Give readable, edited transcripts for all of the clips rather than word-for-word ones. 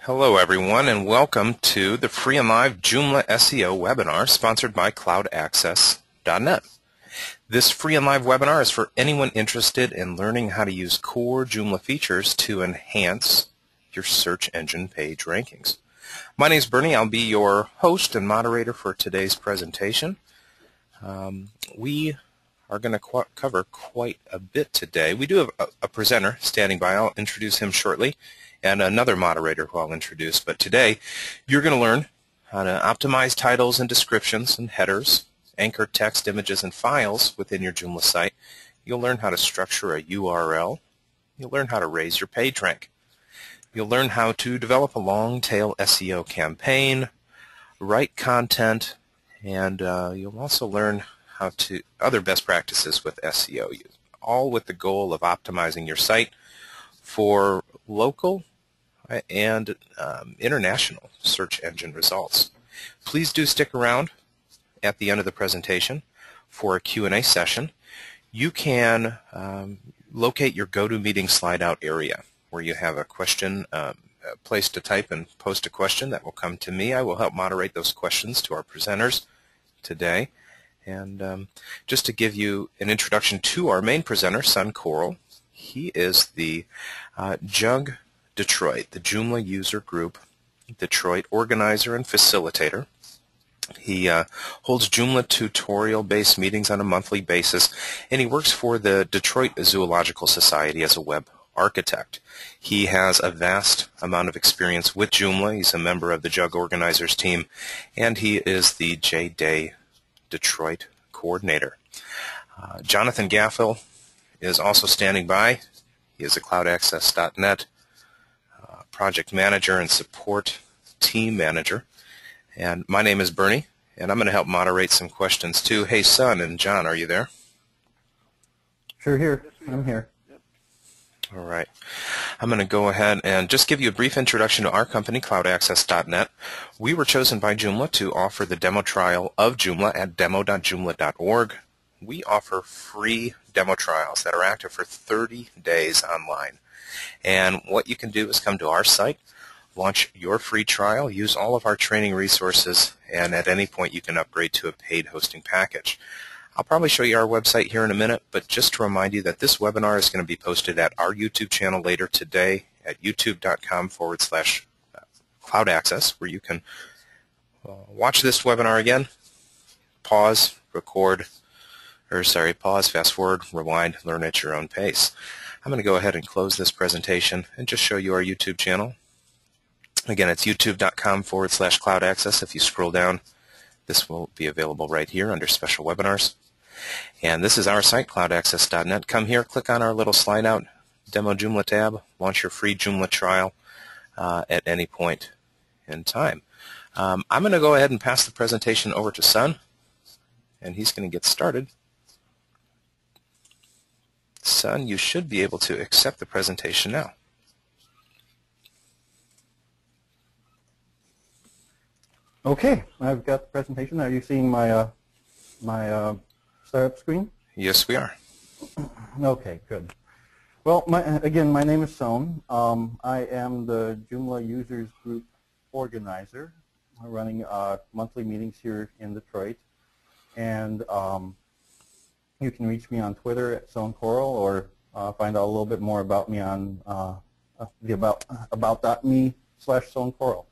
Hello everyone, and welcome to the free and live Joomla SEO webinar sponsored by CloudAccess.net. This free and live webinar is for anyone interested in learning how to use core Joomla features to enhance your search engine page rankings. My name is Bernie. I'll be your host and moderator for today's presentation. We are going to cover quite a bit today. We do have a presenter standing by. I'll introduce him shortly, and another moderator who I'll introduce. But today, you're going to learn how to optimize titles and descriptions and headers, anchor text, images, and files within your Joomla site. You'll learn how to structure a URL. You'll learn how to raise your page rank. You'll learn how to develop a long-tail SEO campaign, write content, and you'll also learn how to other best practices with SEO, all with the goal of optimizing your site for local and international search engine results. Please do stick around at the end of the presentation for a Q&A session. You can locate your GoToMeeting slide out area where you have a question, a place to type and post a question that will come to me. I will help moderate those questions to our presenters today. And just to give you an introduction to our main presenter, Sun Coral, he is the JUG Detroit, the Joomla User Group Detroit organizer and facilitator. He holds Joomla tutorial-based meetings on a monthly basis, and he works for the Detroit Zoological Society as a web architect. He has a vast amount of experience with Joomla. He's a member of the JUG organizers team, and he is the J-Day Detroit coordinator. Jonathan Gaffel is also standing by. He is a CloudAccess.net project manager and support team manager. And my name is Bernie, and I'm going to help moderate some questions too. Hey, Sun and John, are you there? Sure, here. I'm here. All right. I'm going to go ahead and just give you a brief introduction to our company, CloudAccess.net. We were chosen by Joomla to offer the demo trial of Joomla at demo.joomla.org. We offer free demo trials that are active for 30 days online. And what you can do is come to our site, launch your free trial, use all of our training resources, and at any point you can upgrade to a paid hosting package. I'll probably show you our website here in a minute, but just to remind you that this webinar is going to be posted at our YouTube channel later today at youtube.com/cloudaccess, where you can watch this webinar again, pause, fast forward, rewind, learn at your own pace. I'm going to go ahead and close this presentation and just show you our YouTube channel. Again, it's youtube.com/cloudaccess. If you scroll down, this will be available right here under Special Webinars. And this is our site, CloudAccess.net. Come here, click on our little slide out, Demo Joomla tab, launch your free Joomla trial at any point in time. I'm going to go ahead and pass the presentation over to Sun, and he's going to get started. Sun, you should be able to accept the presentation now. Okay, I've got the presentation. Are you seeing my startup screen? Yes, we are. Okay, good. Well, again, my name is Son. I am the Joomla Users Group organizer, running monthly meetings here in Detroit. And you can reach me on Twitter at SonCoral, or find out a little bit more about me on the about.me/SonCoral.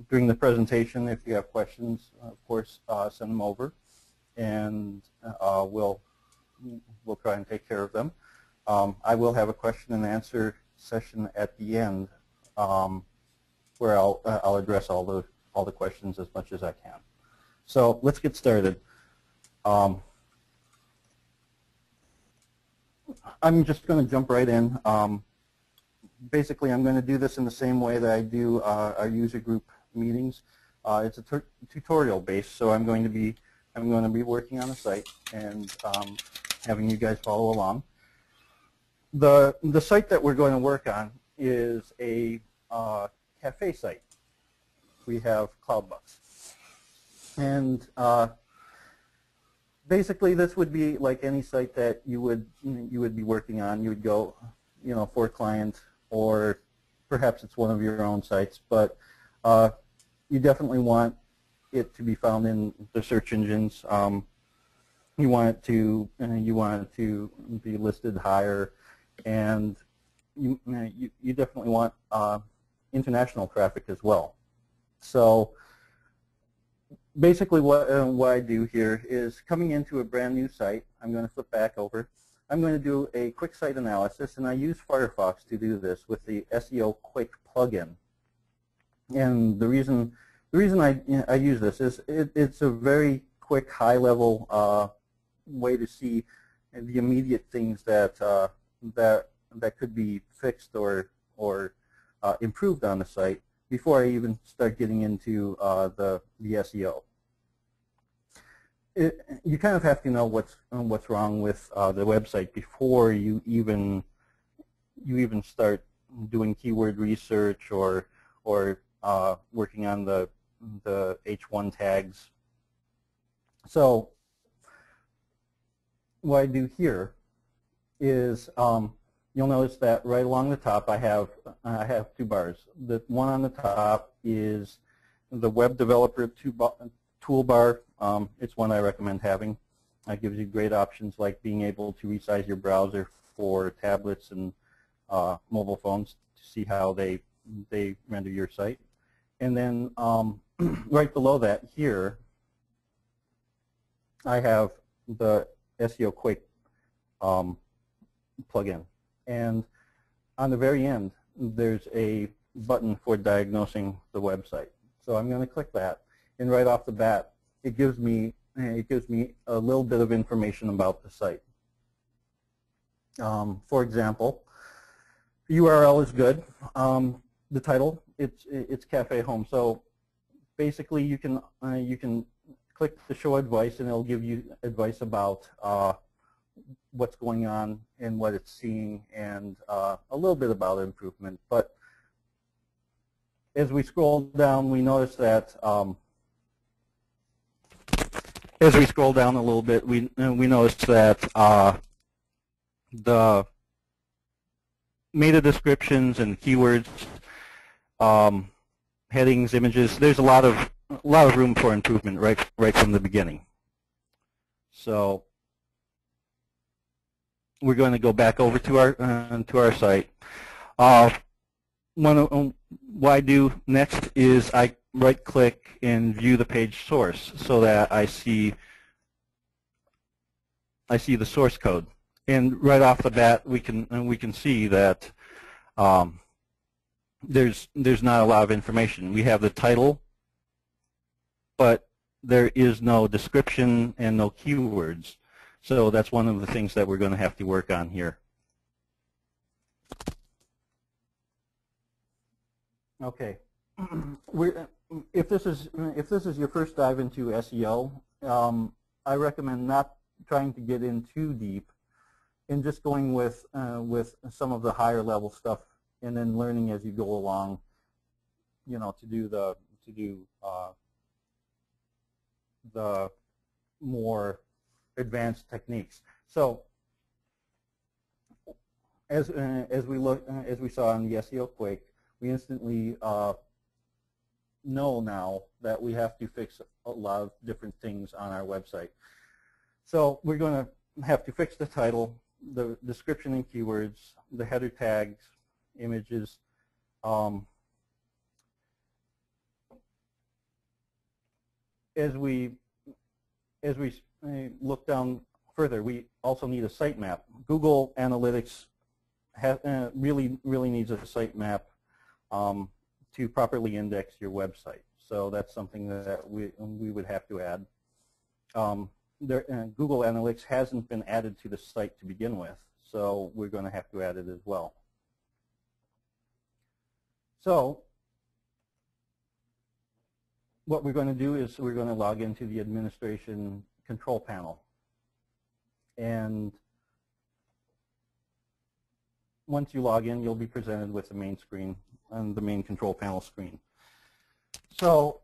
During the presentation, if you have questions, of course, send them over, and we'll try and take care of them. I will have a question and answer session at the end, where I'll address all the questions as much as I can. So let's get started. I'm just going to jump right in. Basically, I'm going to do this in the same way that I do our user group meetings. It's a tutorial based, so I'm going to be working on a site and having you guys follow along. The site that we're going to work on is a cafe site. We have CloudBucks, and basically, this would be like any site that you would be working on. You would go, for a client or perhaps it's one of your own sites, but you definitely want it to be found in the search engines. You want it to be listed higher, and you definitely want international traffic as well. So basically what I do here is, coming into a brand new site, I'm going to flip back over. I'm going to do a quick site analysis, and I use Firefox to do this with the SEO Quick plugin. And the reason I use this is it's a very quick, high-level way to see the immediate things that could be fixed or improved on the site before I even start getting into the SEO. You kind of have to know what's wrong with the website before you even start doing keyword research or working on the H1 tags. So what I do here is you'll notice that right along the top I have two bars. The one on the top is the Web Developer toolbar. It's one I recommend having. It gives you great options like being able to resize your browser for tablets and mobile phones to see how they render your site. And then right below that here, I have the SEO Quick plugin. And on the very end, there's a button for diagnosing the website. So I'm going to click that, and right off the bat, it gives me a little bit of information about the site. For example, URL is good. The title, it's Cafe Home. So basically, you can click the show advice, and it'll give you advice about what's going on and what it's seeing, and a little bit about improvement. But as we scroll down, we notice that as we scroll down a little bit, we notice that the meta descriptions and keywords, headings, images, there's a lot of room for improvement right from the beginning. So we're going to go back over to our site. What I do next is I right-click and view the page source, so that I see the source code. And right off the bat, we can see that there's not a lot of information. We have the title, but there is no description and no keywords. So that's one of the things that we're going to have to work on here. Okay, if this is your first dive into SEO, I recommend not trying to get in too deep, and just going with some of the higher level stuff, and then learning as you go along, to do the more advanced techniques. So as we saw in the SEO Quick, we instantly know now that we have to fix a lot of different things on our website. So we're going to have to fix the title, the description and keywords, the header tags, images. As we look down further, we also need a sitemap. Google Analytics really needs a sitemap to properly index your website. So that's something that we would have to add. Google Analytics hasn't been added to the site to begin with, so we're going to have to add it as well. So what we're going to do is we're going to log into the administration control panel. And once you log in, you'll be presented with the main screen and the main control panel screen. So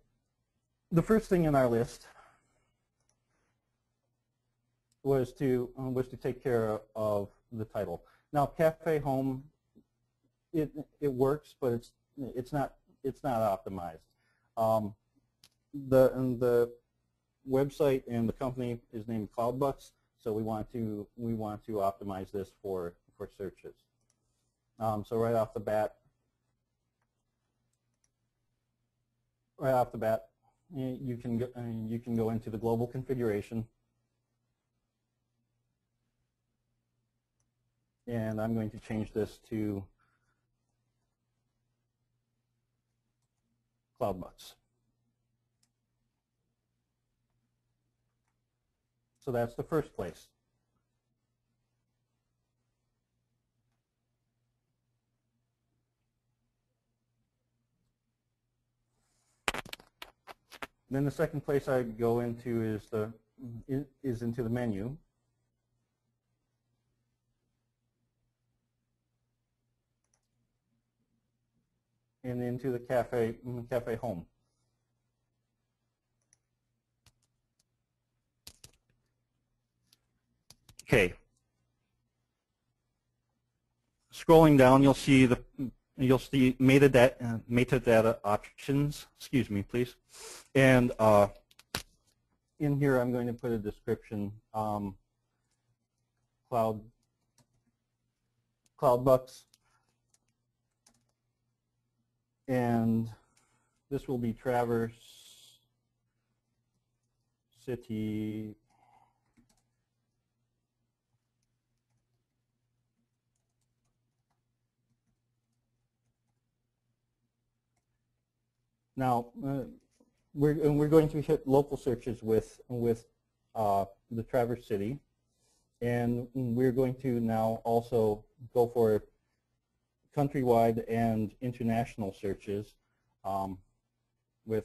the first thing in our list was to take care of the title. Now, Cafe Home it works, but it's not optimized. The website and the company is named CloudBucks, so we want to optimize this for searches. So right off the bat, you can go into the global configuration, and I'm going to change this to CloudBucks. So that's the first place. Then the second place I go into is into the menu. And into the cafe home. Okay. Scrolling down, you'll see metadata options. Excuse me, please. And in here, I'm going to put a description. CloudBucks, and this will be Traverse City. Now, we're going to hit local searches with the Traverse City, and we're going to now also go for countrywide and international searches with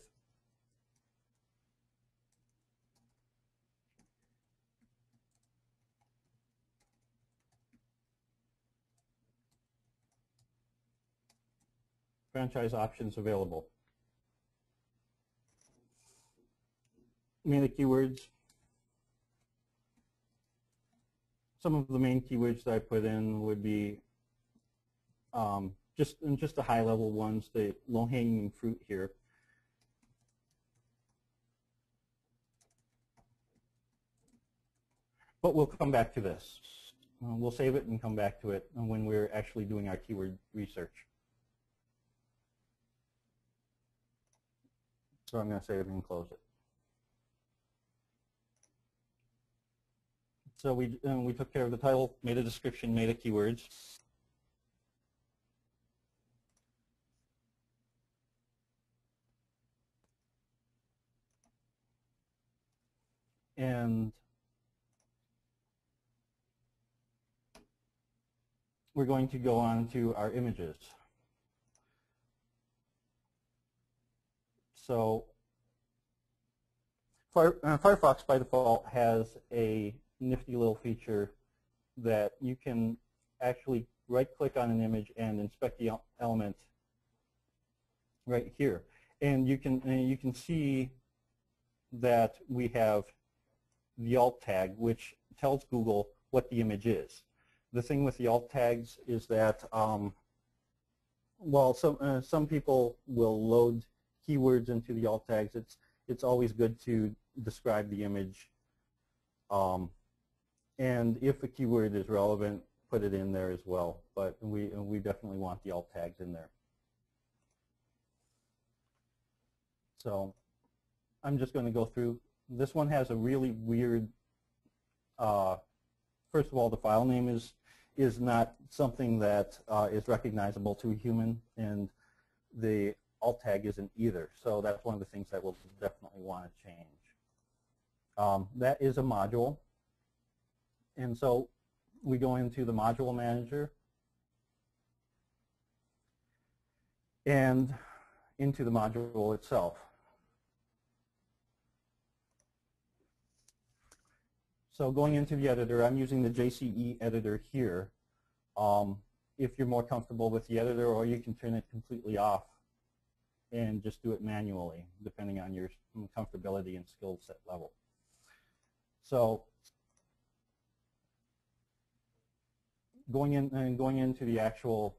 franchise options available. Many keywords. Some of the main keywords that I put in would be just the high-level ones, the low-hanging fruit here. But we'll come back to this. We'll save it and come back to it when we're actually doing our keyword research. So I'm going to save it and close it. So we took care of the title, made a description, made a keywords. And we're going to go on to our images. So Firefox by default has a nifty little feature that you can actually right-click on an image and inspect the element right here. And you can see that we have the alt tag, which tells Google what the image is. The thing with the alt tags is that while some people will load keywords into the alt tags, it's always good to describe the image. And if a keyword is relevant, put it in there as well. But we definitely want the alt tags in there. So I'm just going to go through. This one has a really weird, first of all, the file name is not something that is recognizable to a human, and the alt tag isn't either. So that's one of the things that we'll definitely want to change. That is a module. And so we go into the module manager and into the module itself. So going into the editor, I'm using the JCE editor here. If you're more comfortable with the editor, or you can turn it completely off and just do it manually, depending on your comfortability and skill set level. So going into the actual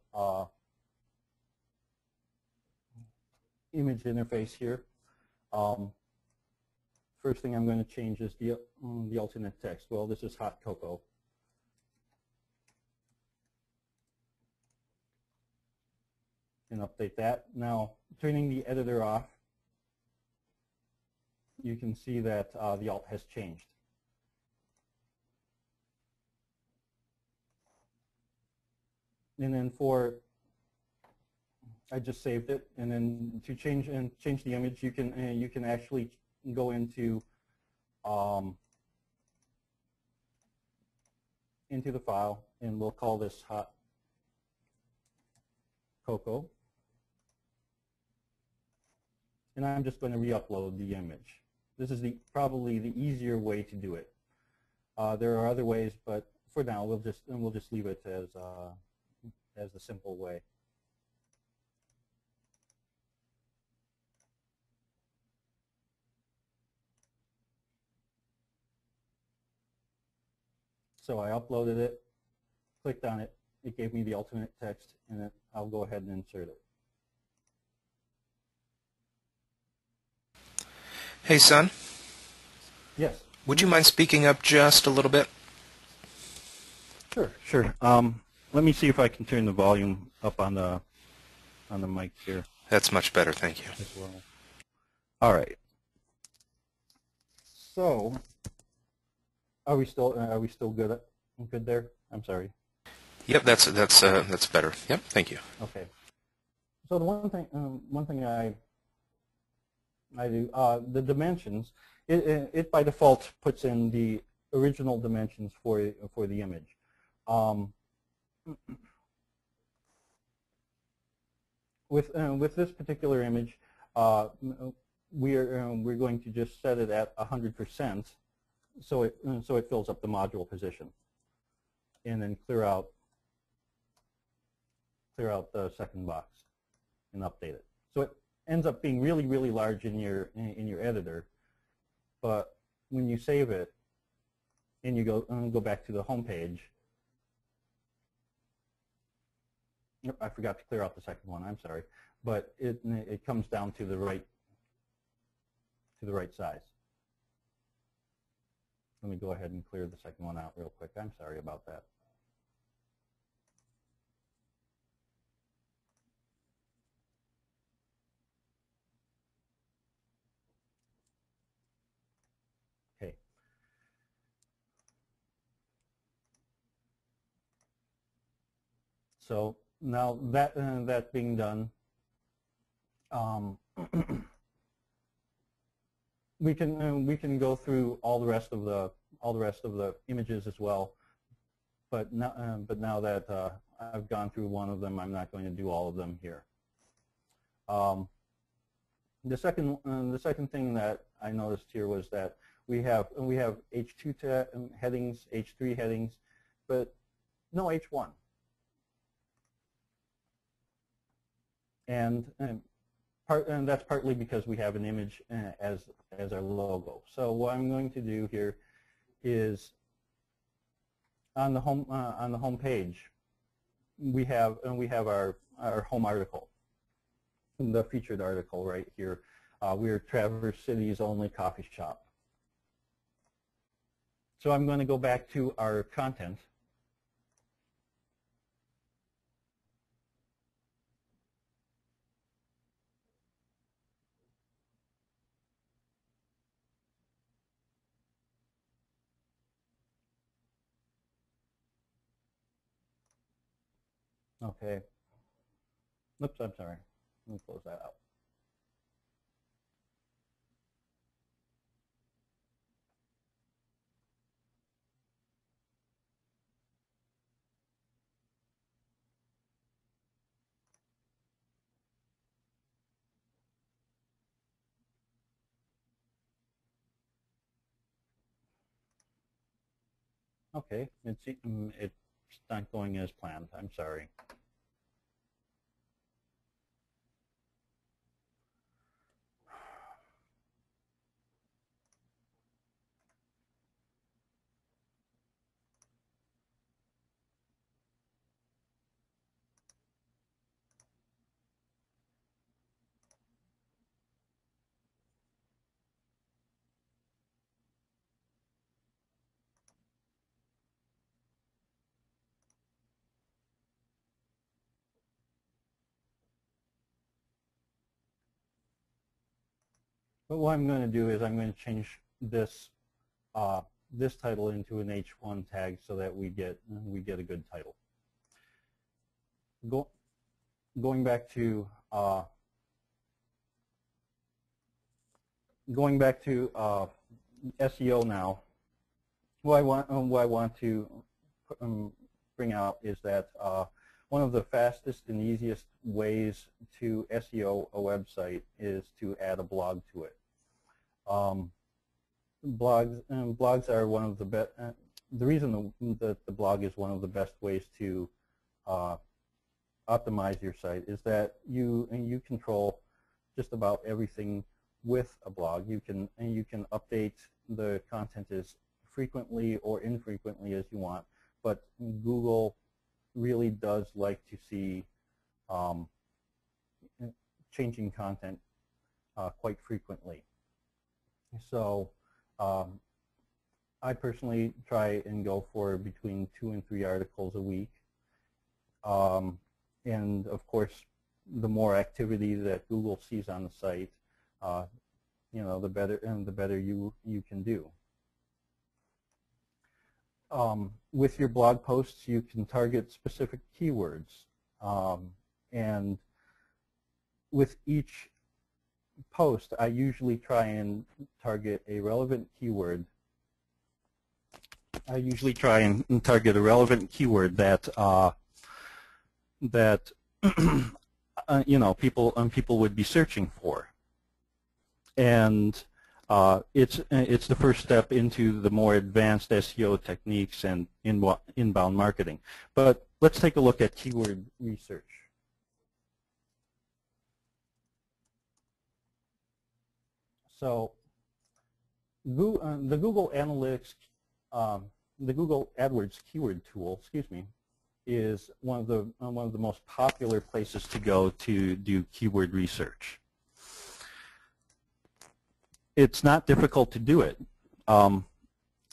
image interface here. First thing I'm going to change is the alternate text. Well, this is hot cocoa. And update that. Now, turning the editor off, you can see that the alt has changed. And then I just saved it, and then to change the image, you can actually go into the file, and we'll call this hot cocoa. And I'm just going to re-upload the image. This is probably the easier way to do it. There are other ways, but for now we'll just leave it as the simple way. So I uploaded it, clicked on it, it gave me the alternate text, and then I'll go ahead and insert it. Hey, son. Yes. Would you mind speaking up just a little bit? Sure. Let me see if I can turn the volume up on the mic here. That's much better, thank you. As well. All right. So, are we still good there? I'm sorry. Yep, that's better. Yep, thank you. Okay. So the one thing I do, the dimensions, it by default puts in the original dimensions for the image. With this particular image, we're going to just set it at 100%, so it fills up the module position, and then clear out the second box and update it. So it ends up being really, really large in your editor, but when you save it and you go back to the home page, I forgot to clear out the second one. I'm sorry, but it comes down to the right size. Let me go ahead and clear the second one out real quick. I'm sorry about that. Okay. So now that being done, we can go through all the rest of the images as well. But now that I've gone through one of them, I'm not going to do all of them here. The second thing that I noticed here was that we have H2 headings, H3 headings, but no H1. And that's partly because we have an image as our logo. So what I'm going to do here is on the home page, we have our home article, the featured article right here. We're Traverse City's only coffee shop. So I'm going to go back to our content. Okay. Oops, I'm sorry. Let me close that out. Okay, it's not going as planned. I'm sorry. what I'm going to do is I'm going to change this this title into an H1 tag so that we get a good title. Going back to SEO now. What I want to bring out is that one of the fastest and easiest ways to SEO a website is to add a blog to it. Blogs are one of the best. The reason that the blog is one of the best ways to optimize your site is that you control just about everything with a blog. You can update the content as frequently or infrequently as you want, but Google really does like to see changing content quite frequently. So I personally try and go for between 2 and 3 articles a week. And of course, the more activity that Google sees on the site, the better you can do. With your blog posts, you can target specific keywords, and with each post, I usually try and target a relevant keyword. I usually try and target a relevant keyword that people would be searching for, and it's the first step into the more advanced SEO techniques and inbound marketing. But let's take a look at keyword research. So the Google Analytics, the Google AdWords keyword tool, is one of the most popular places to go to do keyword research. It's not difficult to do it.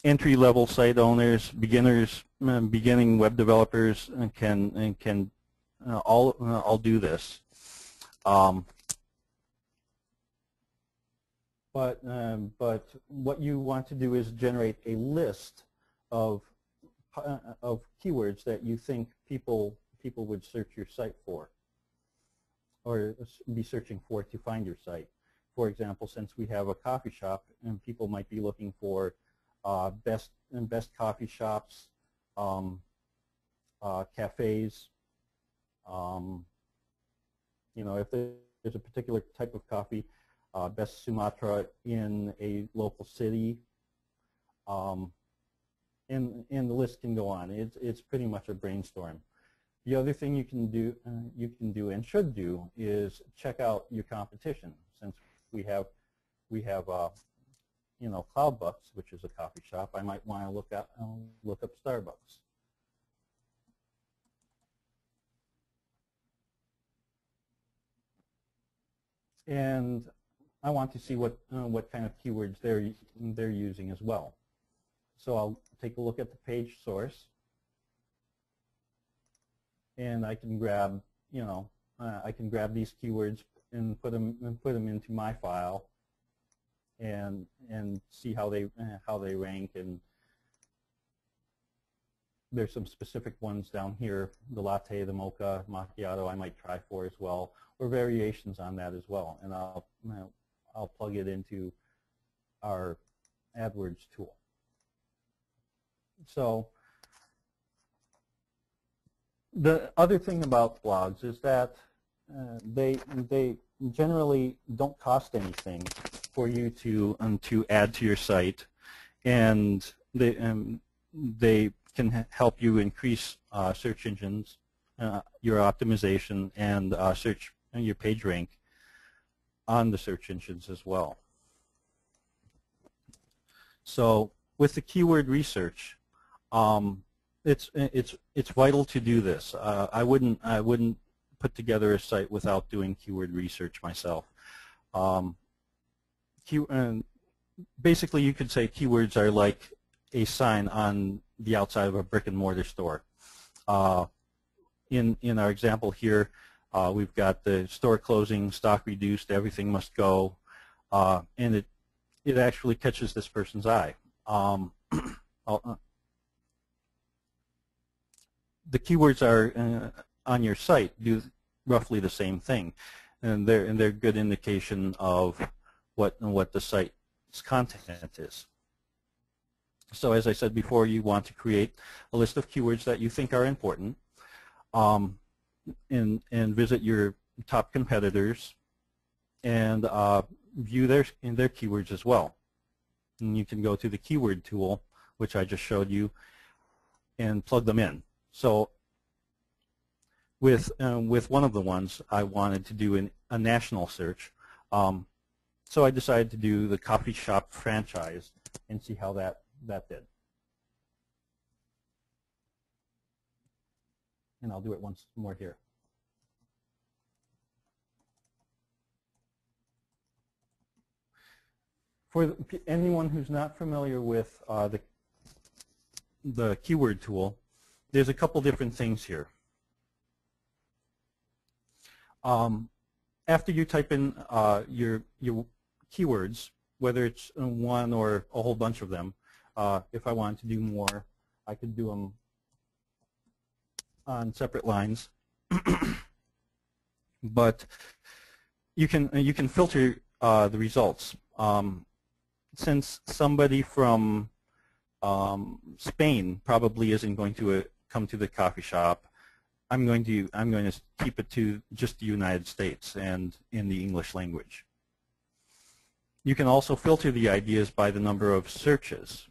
Entry-level site owners, beginners, beginning web developers can all do this. But what you want to do is generate a list of keywords that you think people would search your site for, or be searching for to find your site. For example, since we have a coffee shop, and people might be looking for best coffee shops, cafes. If there's a particular type of coffee, best Sumatra in a local city, and the list can go on. It's pretty much a brainstorm. The other thing you can do and should do is check out your competition. Since we have CloudBucks, which is a coffee shop, I might want to look up Starbucks. And I want to see what kind of keywords they're using as well. So I'll take a look at the page source, and I can grab these keywords and put them into my file, and see how they rank. And there's some specific ones down here: the latte, the mocha, macchiato. I might try for as well, or variations on that as well. And I'll plug it into our AdWords tool. So the other thing about blogs is that they generally don't cost anything for you to add to your site, and they can help you increase search engines, your optimization, and your page rank on the search engines as well. So with the keyword research, it's vital to do this. I wouldn't put together a site without doing keyword research myself. Basically, you could say keywords are like a sign on the outside of a brick and mortar store. In our example here, we've got the store closing, stock reduced, everything must go. and it actually catches this person's eye. The keywords are on your site do roughly the same thing, and they're good indication of what the site's content is. So as I said before, you want to create a list of keywords that you think are important, and visit your top competitors and view their keywords as well. And you can go to the keyword tool, which I just showed you, and plug them in. So with one of the ones, I wanted to do a national search. So I decided to do the coffee shop franchise and see how that did. And I'll do it once more here. For anyone who's not familiar with the keyword tool, there's a couple different things here. After you type in your keywords, whether it's one or a whole bunch of them, if I wanted to do more, I could do them on separate lines. But you can filter the results. Since somebody from Spain probably isn't going to come to the coffee shop, I'm going to keep it to just the United States and in the English language. You can also filter the ideas by the number of searches,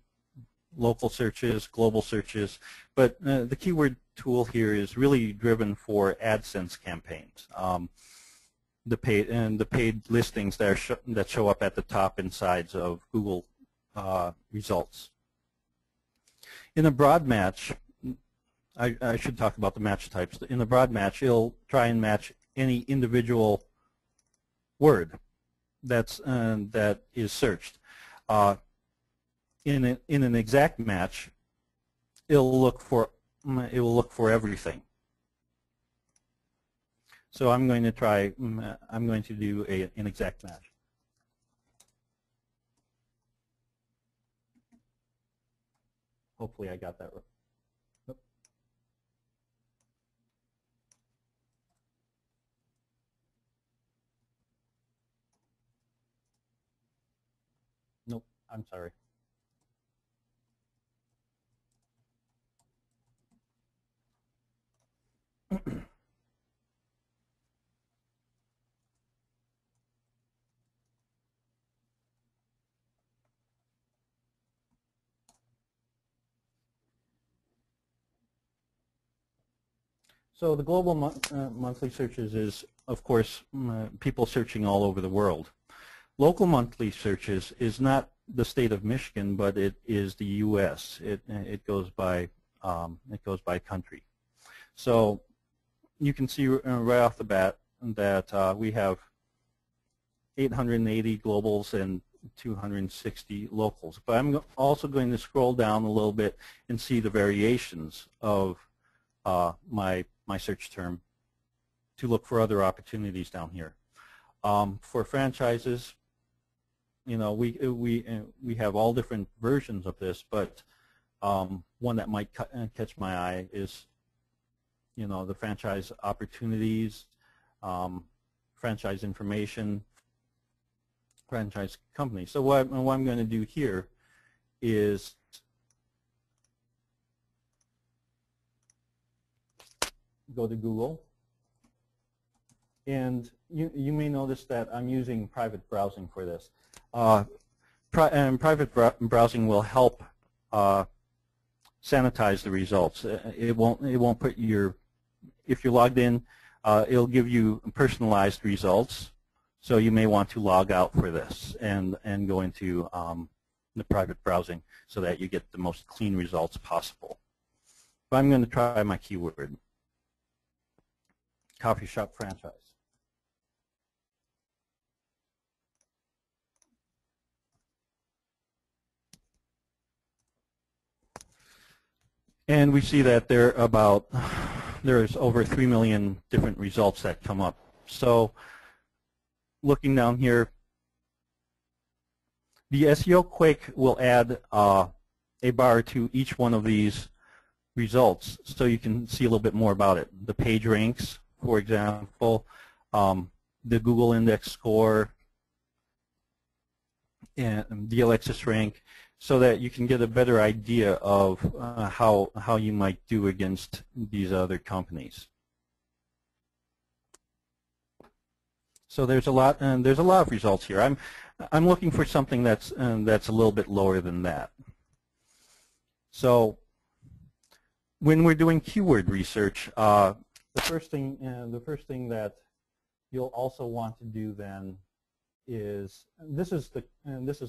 local searches, global searches, but the keyword tool here is really driven for AdSense campaigns. The paid listings that show up at the top and sides of Google results. In a broad match, I should talk about the match types. In the broad match, it'll try and match any individual word that is searched. In an exact match, it will look for everything. So I'm going to do an exact match. Hopefully I got that right. Nope. Nope, I'm sorry. So the global monthly searches is, of course, people searching all over the world. Local monthly searches is not the state of Michigan, but it is the U.S. It goes by country. So you can see right off the bat that we have 880 globals and 260 locals. But I'm also going to scroll down a little bit and see the variations of my search term to look for other opportunities down here. For franchises, you know, we have all different versions of this, but one that might catch my eye is, you know, the franchise opportunities, franchise information, franchise company. So what I'm going to do here is go to Google, and you may notice that I'm using private browsing for this. Private browsing will help sanitize the results. It won't put your, if you're logged in, it'll give you personalized results. So you may want to log out for this and go into the private browsing so that you get the most clean results possible. But I'm going to try my keyword. Coffee shop franchise. And we see that there's over 3 million different results that come up. So looking down here, The SEO Quick will add a bar to each one of these results so you can see a little bit more about it. The page ranks, for example, the Google index score, and the Alexis rank, so that you can get a better idea of how you might do against these other companies. So there's a lot of results here. I'm looking for something that's a little bit lower than that. So when we're doing keyword research, the first thing that you'll also want to do then is this is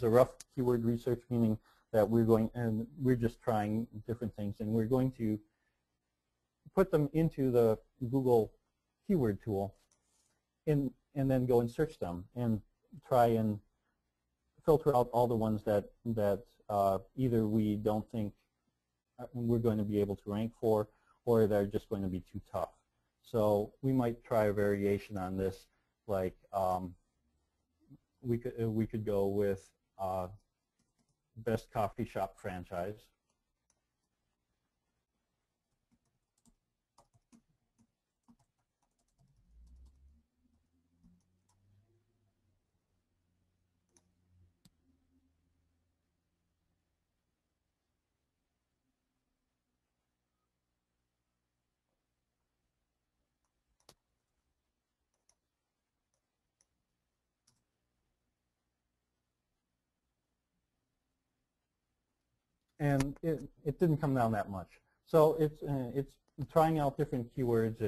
a rough keyword research, meaning that we're just trying different things, and we're going to put them into the Google keyword tool, and then go and search them and try and filter out all the ones that either we don't think we're going to be able to rank for, or they're just going to be too tough. So we might try a variation on this, like we could go with best coffee shop franchise. And it didn't come down that much. So it's trying out different keywords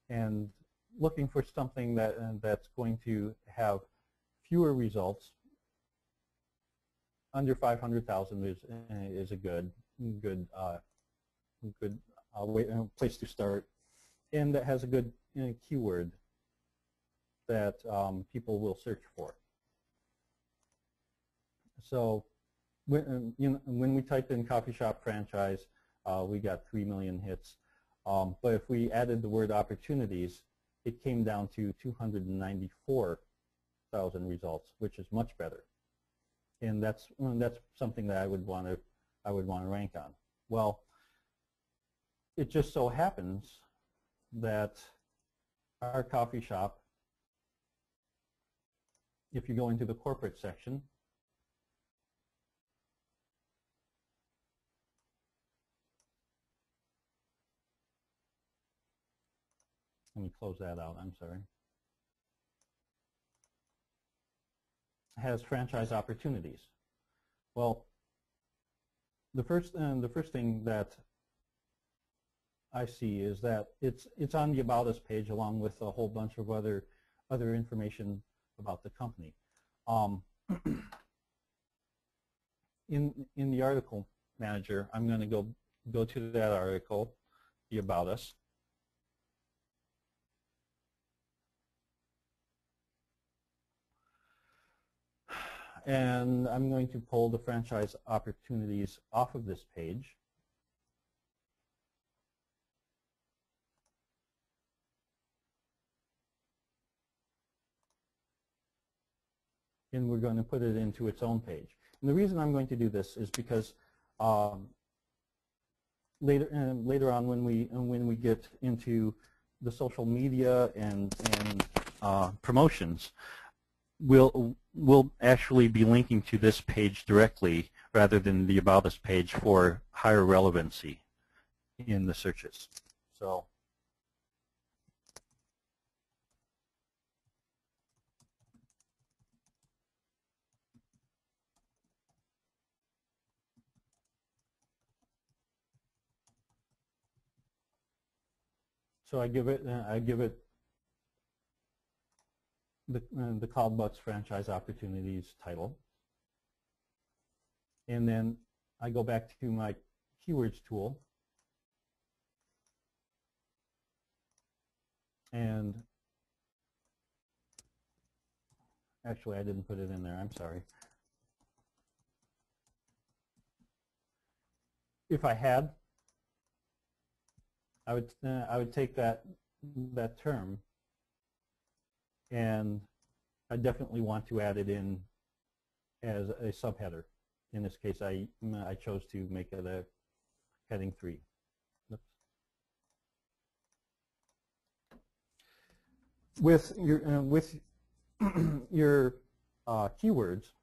and looking for something that's going to have fewer results. Under 500,000 is a good place to start, and that has a good keyword that people will search for. So when we typed in coffee shop franchise, we got 3 million hits. But if we added the word opportunities, it came down to 294,000 results, which is much better. And that's something that I would want to rank on. Well, it just so happens that our coffee shop, if you go into the corporate section, let me close that out, I'm sorry, has franchise opportunities. Well, the first thing that I see is that it's on the About Us page along with a whole bunch of other information about the company. In the article manager, I'm going to go to that article, the About Us. And I'm going to pull the franchise opportunities off of this page. And we're going to put it into its own page. And the reason I'm going to do this is because later on when we get into the social media and promotions, we'll actually be linking to this page directly rather than the About Us page for higher relevancy in the searches. So I give it the CloudBucks franchise opportunities title, and then I go back to my keywords tool, and actually I didn't put it in there, I'm sorry. If I had, I would take that term, and I definitely want to add it in as a subheader. In this case, I chose to make it a heading 3. Oops. With your keywords,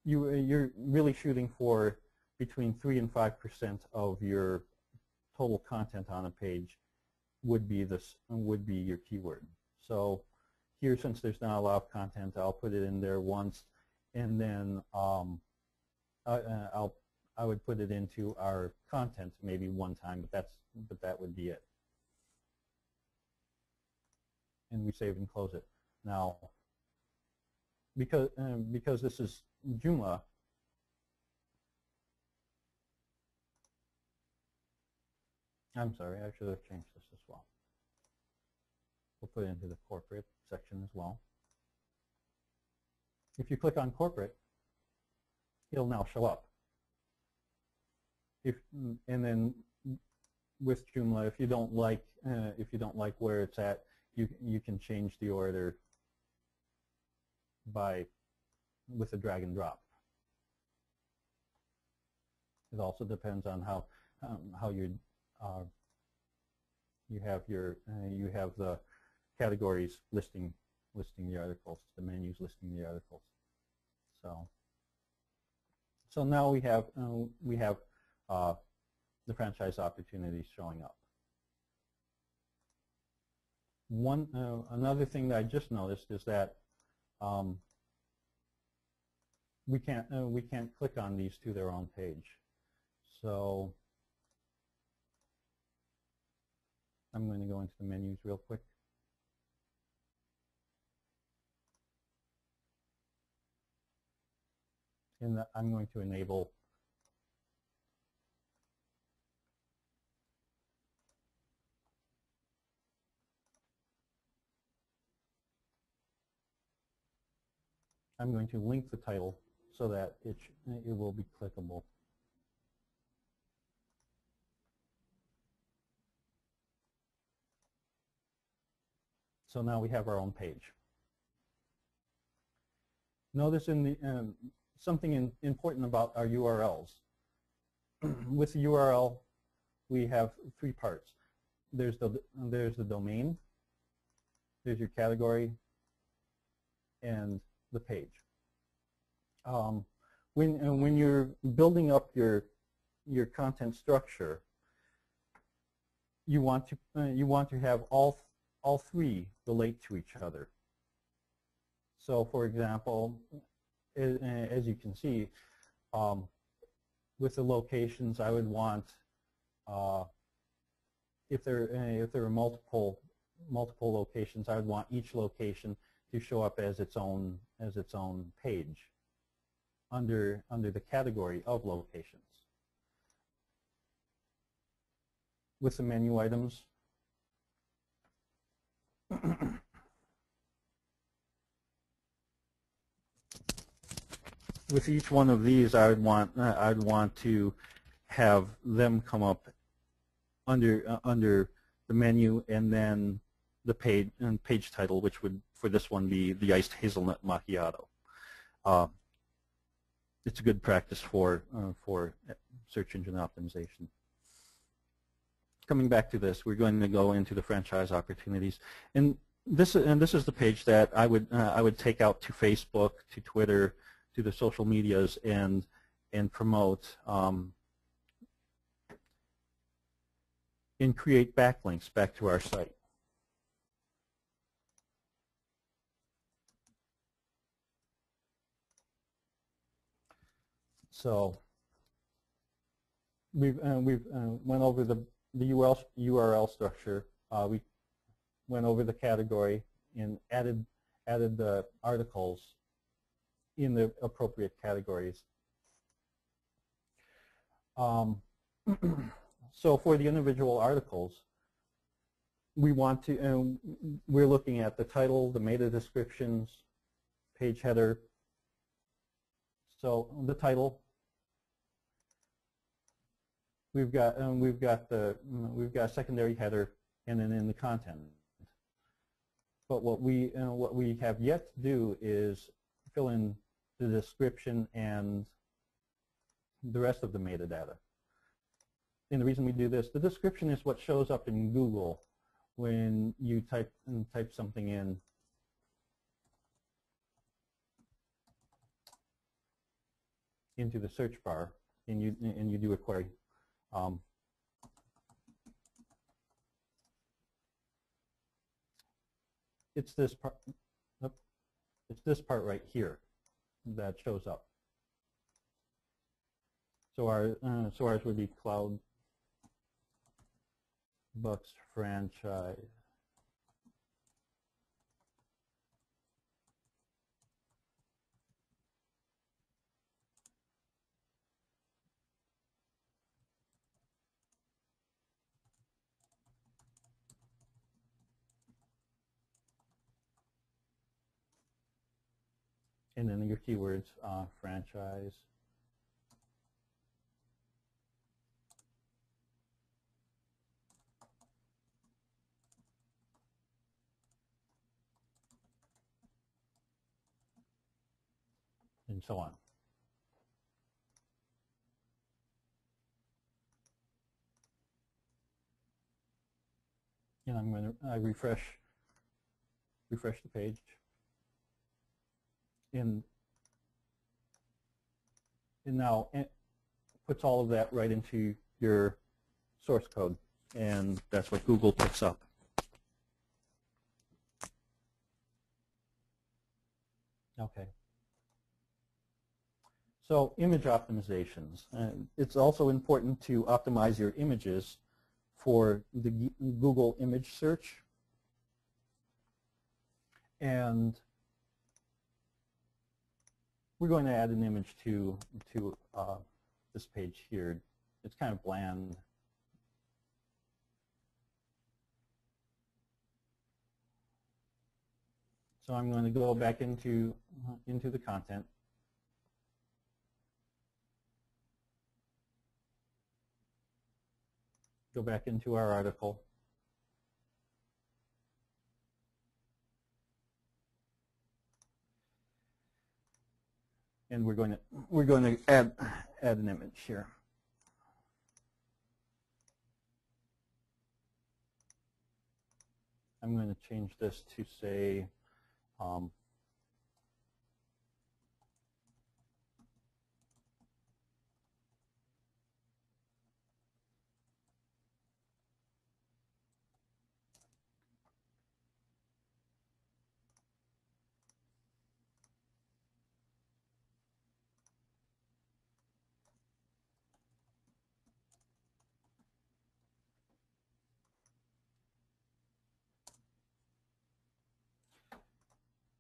you're really shooting for between 3 and 5% of your total content on a page would be your keyword. So here, since there's not a lot of content, I'll put it in there once, and then I would put it into our content maybe one time, but that would be it. And we save and close it. Now, because this is Joomla, I'm sorry, I should have changed this as well. We'll put it into the corporate section as well. If you click on corporate, it'll now show up. And then with Joomla, if you don't like where it's at, you can change the order with a drag and drop. It also depends on how you have the categories listing the articles, the menus listing the articles. So now we have the franchise opportunities showing up. Another thing that I just noticed is that we can't click on these to their own page. So I'm going to go into the menus real quick. And I'm going to enable I'm going to link the title so that it will be clickable. So now we have our own page. Notice in the something important about our URLs. With the URL, we have 3 parts. There's the domain, there's your category, and the page. When you're building up your content structure, you want to have all 3 relate to each other. So, for example, as you can see, with the locations, I would want if there are multiple locations, I would want each location to show up as its own page under the category of locations. With the menu items, with each one of these, I'd want to have them come up under the menu, and then the page title, which would for this one be the iced hazelnut macchiato. It's a good practice for search engine optimization. Coming back to this, we're going to go into the franchise opportunities, and this is the page that I would take out to Facebook, to Twitter, to the social medias, and promote and create backlinks back to our site. So we've went over the URL structure. We went over the category and added the articles in the appropriate categories. So for the individual articles, we're looking at the title, the meta descriptions, page header. So the title, we've got secondary header, and then in the content. But what we have yet to do is fill in the description and the rest of the metadata. And the reason we do this, the description is what shows up in Google when you type something in. Into the search bar, and you do a query. It's this part. It's this part right here that shows up. So ours would be Cloud Bucks franchise. And then your keywords, franchise. And so on. And I'm going to refresh the page. And now it puts all of that right into your source code, and that's what Google picks up. Okay. So image optimizations. It's also important to optimize your images for the Google image search. And we're going to add an image to this page here. It's kind of bland. So I'm going to go back into the content. Go back into our article. And we're going to add an image here. I'm going to change this to say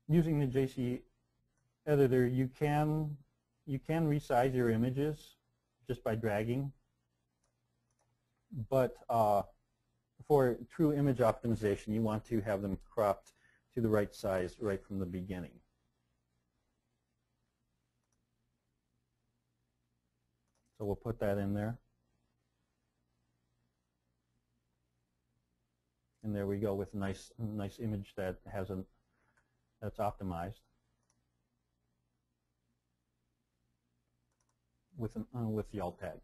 using the JC editor, you can resize your images just by dragging, but for true image optimization, you want to have them cropped to the right size right from the beginning. So we'll put that in there. And there we go with a nice image that has that's optimized with the alt tag.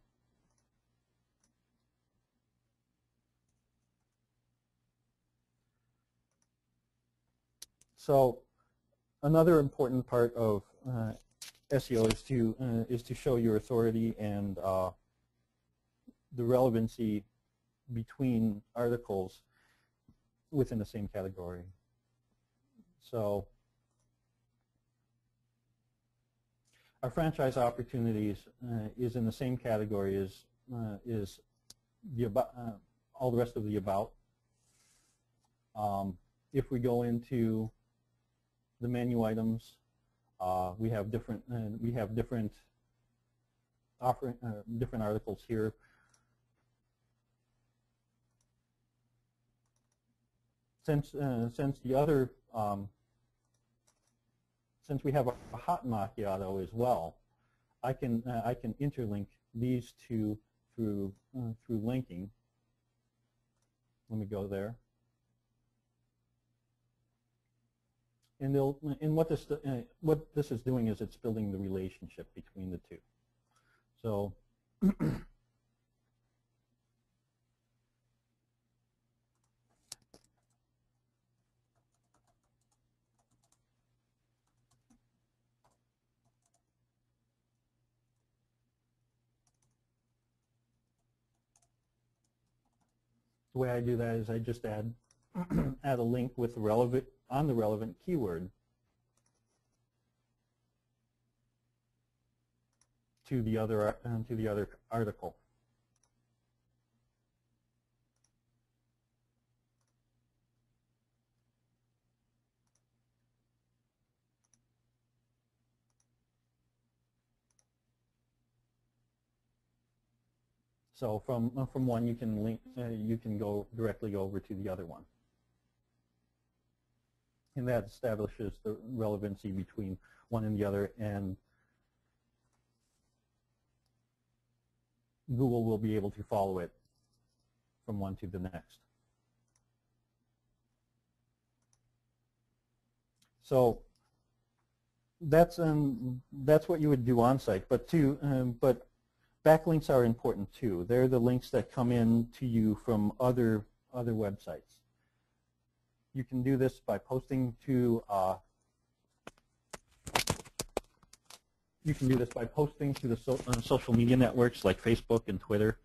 So another important part of SEO is to show your authority and the relevancy between articles within the same category. So our franchise opportunities is in the same category as is the about, all the rest of the about. If we go into the menu items, we have different articles here. Since the other since we have a hot macchiato as well, I can interlink these two through linking. Let me go there. and what this is doing is it's building the relationship between the two. So the way I do that is I just add add a link with the relevant keyword to the other article. So from one you can link you can go directly over to the other one, and that establishes the relevancy between one and the other, and Google will be able to follow it from one to the next. So that's what you would do on site, but backlinks are important too. They're the links that come in to you from other websites. You can do this by posting to the social media networks like Facebook and Twitter.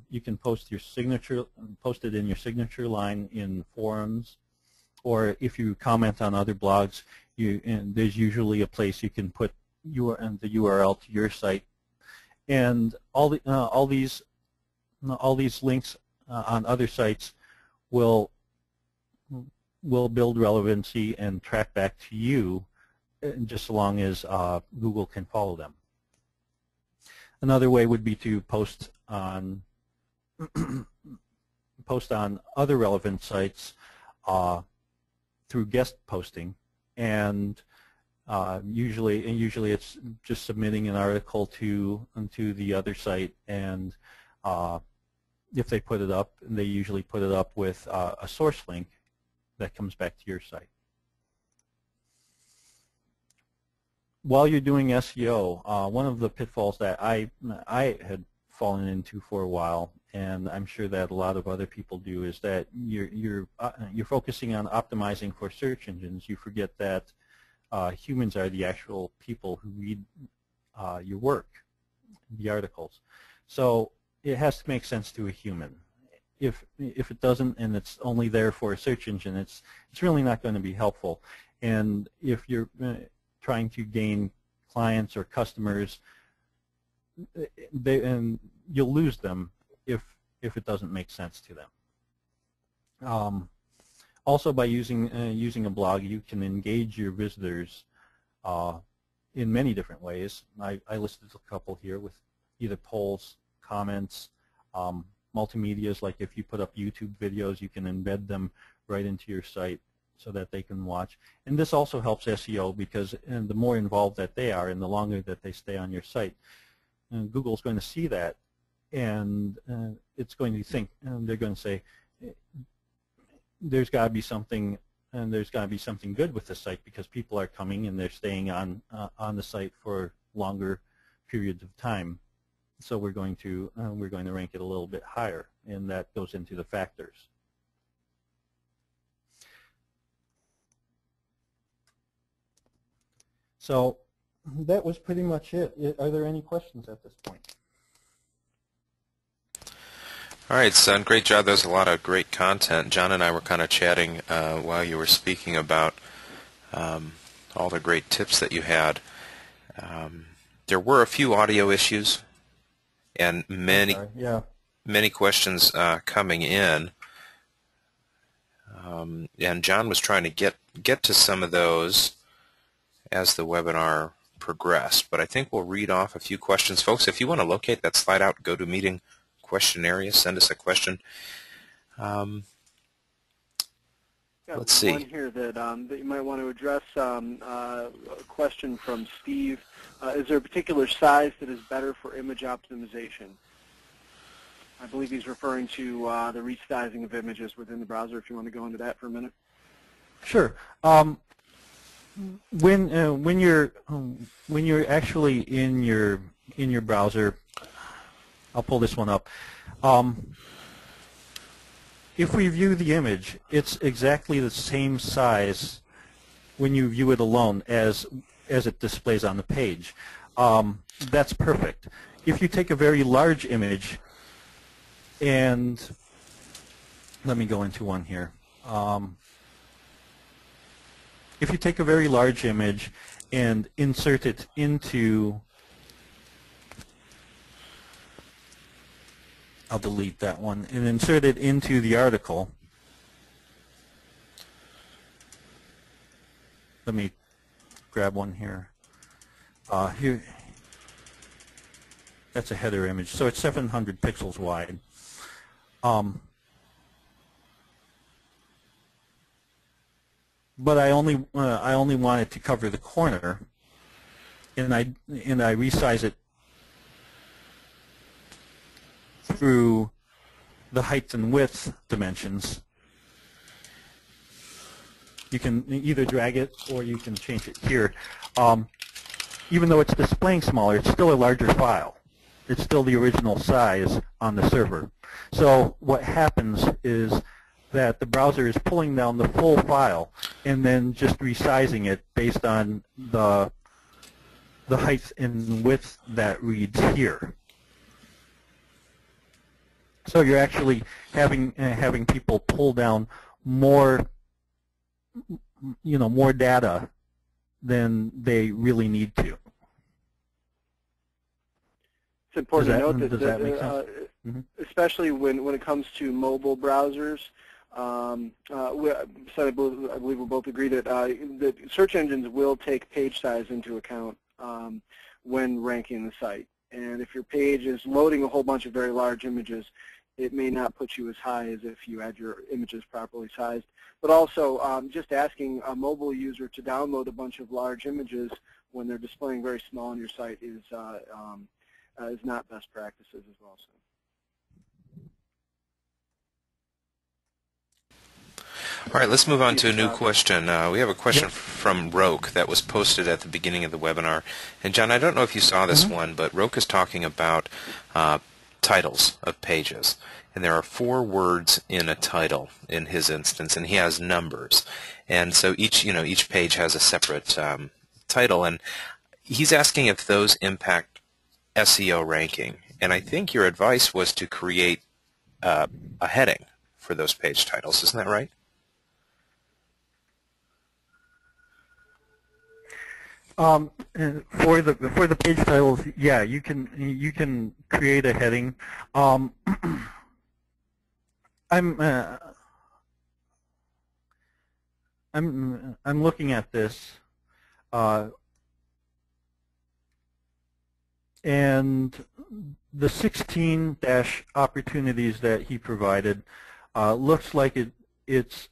You can post it in your signature line in forums, or if you comment on other blogs, there's usually a place you can put the URL to your site. And all these links on other sites will build relevancy and track back to you, just as long as Google can follow them. Another way would be to post on other relevant sites through guest posting, and usually it's just submitting an article to the other site, and if they put it up, they usually put it up with a source link that comes back to your site. While you're doing SEO, one of the pitfalls that I had fallen into for a while, and I'm sure that a lot of other people do, is that you're focusing on optimizing for search engines. You forget that humans are the actual people who read your work, the articles. So it has to make sense to a human. If it doesn't, and it's only there for a search engine, it's really not going to be helpful. And if you're trying to gain clients or customers, you'll lose them if it doesn't make sense to them. Also, by using a blog, you can engage your visitors in many different ways. I listed a couple here with either polls, comments, multimedias, like if you put up YouTube videos, you can embed them right into your site so that they can watch. And this also helps SEO, because the more involved that they are and the longer that they stay on your site, Google's going to see that, and it's going to think, and they're going to say, there's got to be something, and there's got to be something good with the site, because people are coming and they're staying on the site for longer periods of time. So we're going to rank it a little bit higher, and that goes into the factors. So that was pretty much it. Are there any questions at this point? All right, son, great job. There's a lot of great content. John and I were kind of chatting while you were speaking about all the great tips that you had. There were a few audio issues and many questions coming in, and John was trying to get to some of those as the webinar progressed. But I think we'll read off a few questions. Folks, if you want to locate that slide out, go to Meeting Question area, send us a question. Let's see. One here that you might want to address. A question from Steve. Is there a particular size that is better for image optimization? I believe he's referring to the resizing of images within the browser, if you want to go into that for a minute. Sure. when you're actually in your browser, I'll pull this one up. If we view the image, it's exactly the same size when you view it alone as it displays on the page. That's perfect. If you take a very large image, and let me go into one here. If you take a very large image and insert it into, I'll delete that one, and insert it into the article. Let me grab one here. Here, that's a header image, so it's 700 pixels wide. But I only want it to cover the corner, and I resize it through the height and width dimensions. You can either drag it or you can change it here. Even though it's displaying smaller, it's still a larger file. It's still the original size on the server. So what happens is that the browser is pulling down the full file and then just resizing it based on the height and width that reads here. So you're actually having people pull down more, more data than they really need to. It's important to note does that make sense? Especially when it comes to mobile browsers. So I believe we'll both agree that that search engines will take page size into account when ranking the site. And if your page is loading a whole bunch of very large images, it may not put you as high as if you had your images properly sized. But also, just asking a mobile user to download a bunch of large images when they're displaying very small on your site is not best practices as well. So. All right, let's move on to a new question. We have a question from Roke that was posted at the beginning of the webinar. And John, I don't know if you saw this one, but Roke is talking about titles of pages. And there are 4 words in a title in his instance, and he has numbers. And so each page has a separate title. And he's asking if those impact SEO ranking. And I think your advice was to create a heading for those page titles. Isn't that right? For the page titles, yeah, you can create a heading. I'm looking at this, and the 16 opportunities that he provided looks like it's.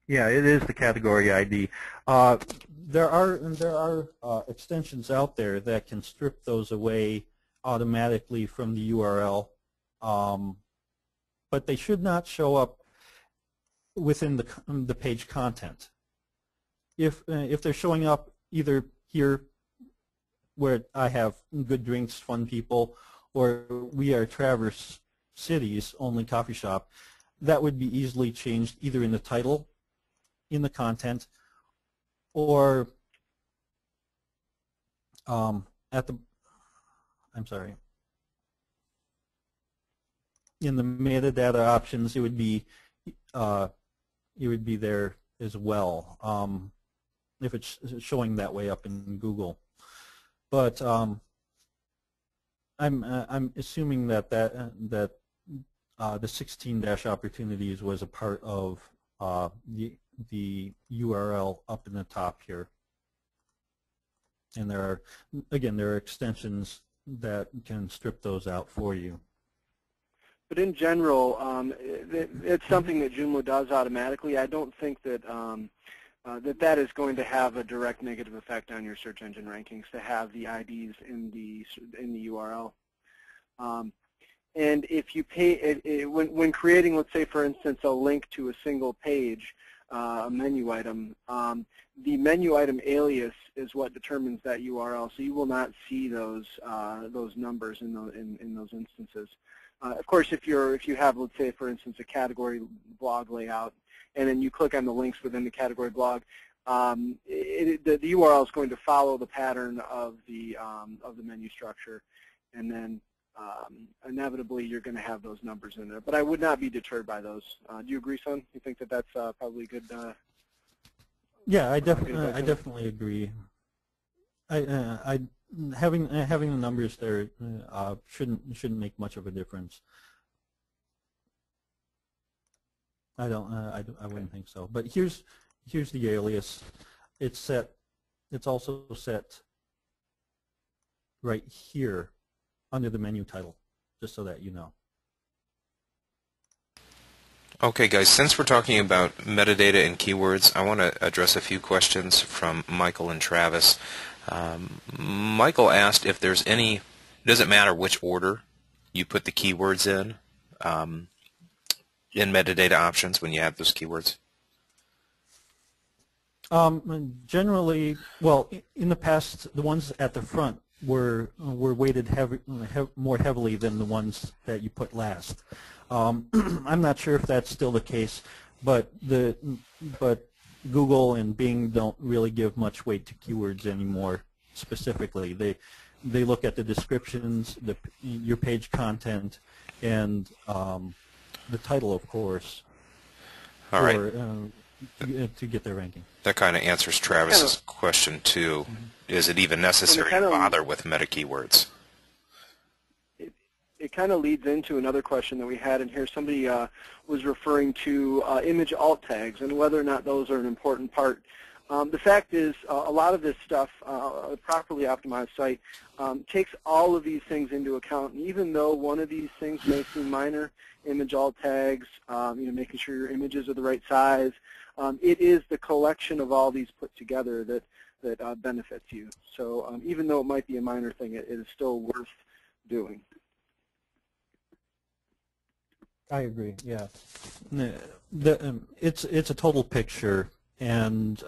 Yeah, it is the category ID. There are extensions out there that can strip those away automatically from the URL, but they should not show up within the page content. If they're showing up either here, where I have good drinks, fun people, or we are Traverse Cities only coffee shop, that would be easily changed either in the title, in the content, or in the metadata options, it would be there as well if it's showing that way up in Google. But I'm assuming that the 16 opportunities was a part of the URL up in the top here. And there are extensions that can strip those out for you. But in general, it's something that Joomla does automatically. I don't think that that is going to have a direct negative effect on your search engine rankings to have the IDs in the URL. And if you pay when creating, let's say for instance, a link to a single page, a menu item. The menu item alias is what determines that URL, so you will not see those numbers in those instances. Of course, if you have, let's say, for instance, a category blog layout, and then you click on the links within the category blog, the URL is going to follow the pattern of the menu structure, and then inevitably you're going to have those numbers in there. But I would not be deterred by those. Do you agree, Son? You think that that's probably good? Yeah, I definitely agree. Having the numbers there shouldn't make much of a difference. I wouldn't think so. But here's the alias. It's also set right here under the menu title, just so that you know. Okay, guys, since we're talking about metadata and keywords, I want to address a few questions from Michael and Travis. Michael asked if there's any, does it matter which order you put the keywords in metadata options when you add those keywords? Generally, well, in the past, the ones at the front were weighted more heavily than the ones that you put last. I'm not sure if that's still the case, but Google and Bing don't really give much weight to keywords anymore. Specifically, they look at the descriptions, your page content, and the title, of course. All right. To get their ranking. That kind of answers Travis's question too. Is it even necessary to bother with meta keywords? It kind of leads into another question that we had in here. Somebody was referring to image alt tags and whether or not those are an important part. The fact is, a lot of this stuff, a properly optimized site, takes all of these things into account. And even though one of these things may seem minor, image alt tags, making sure your images are the right size, it is the collection of all these put together that benefits you. So even though it might be a minor thing, it is still worth doing. I agree. Yeah, it's a total picture, and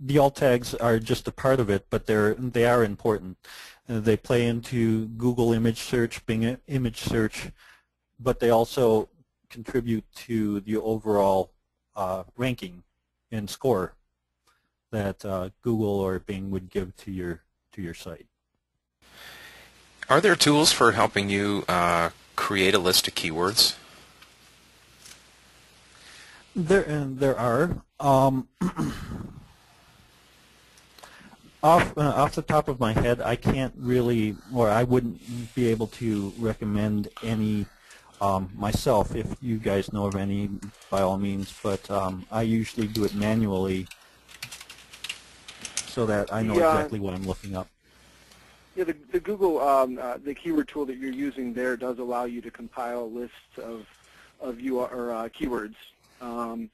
the alt tags are just a part of it, but they are important. They play into Google image search, Bing image search, but they also contribute to the overall ranking and score that Google or Bing would give to your site. Are there tools for helping you create a list of keywords? There are. Off the top of my head, I can't really, or I wouldn't be able to recommend any myself. If you guys know of any, by all means, but I usually do it manually so that I know exactly what I'm looking up. Yeah, the Google, the keyword tool that you're using there does allow you to compile lists of keywords. I'm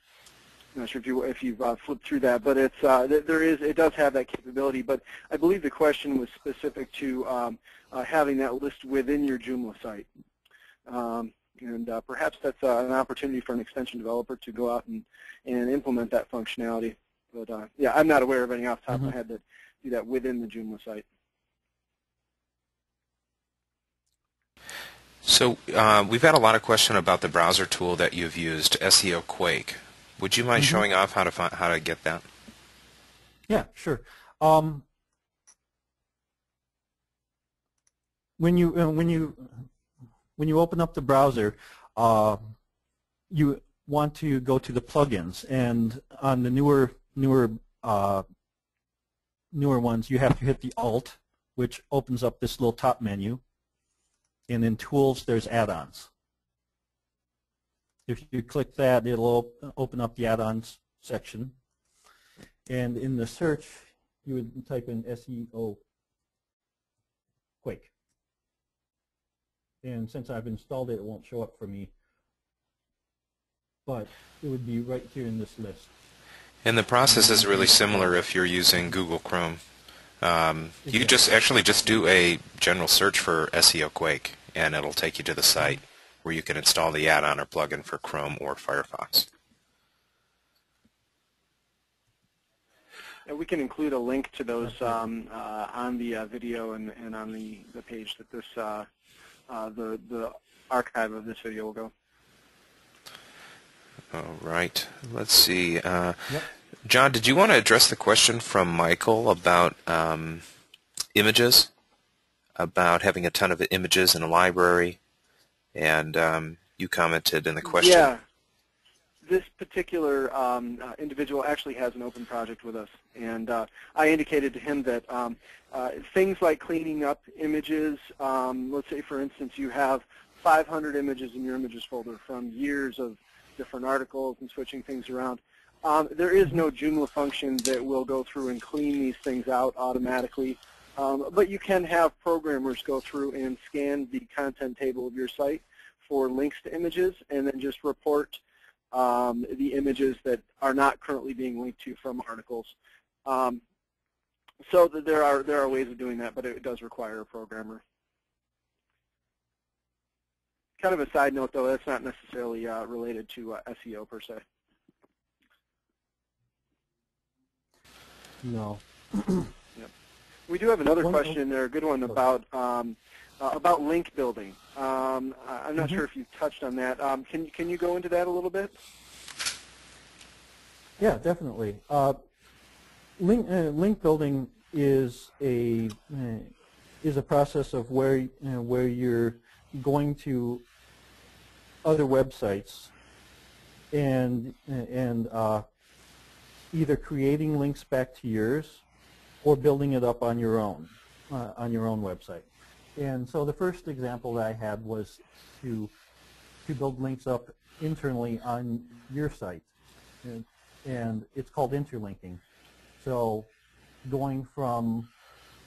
not sure if you've flipped through that, but it does have that capability. But I believe the question was specific to having that list within your Joomla site, and perhaps that's an opportunity for an extension developer to go out and implement that functionality. But yeah, I'm not aware of any off the top of my head that do that within the Joomla site. So we've had a lot of question about the browser tool that you've used, SEO Quake. Would you mind showing off how to get that? Yeah, sure. When you open up the browser, you want to go to the plugins, and on the newer ones, you have to hit the Alt, which opens up this little top menu. And in Tools, there's Add-ons. If you click that, it'll open up the Add-ons section. And in the search, you would type in SEO Quake. And since I've installed it, it won't show up for me. But it would be right here in this list. And the process is really similar if you're using Google Chrome. You just do a general search for SEO Quake, and it'll take you to the site where you can install the add-on or plugin for Chrome or Firefox. we can include a link to those on the video and on the page that this the archive of this video will go. All right. Let's see. John, did you want to address the question from Michael about images, about having a ton of images in a library? And you commented in the question. Yeah. This particular individual actually has an open project with us, and I indicated to him that things like cleaning up images, let's say for instance you have 500 images in your images folder from years of different articles and switching things around. There is no Joomla function that will go through and clean these things out automatically, but you can have programmers go through and scan the content table of your site for links to images and then just report the images that are not currently being linked to from articles. So there are ways of doing that, but it does require a programmer. Kind of a side note, though, that's not necessarily related to SEO per se. No. Yep. We do have another question there, a good one about link building. I'm not sure if you've touched on that. Can you go into that a little bit? Yeah, definitely. Link building is a process of where you're going to other websites and either creating links back to yours or building it up on your own website. And so the first example that I had was to build links up internally on your site, and it's called interlinking. So going from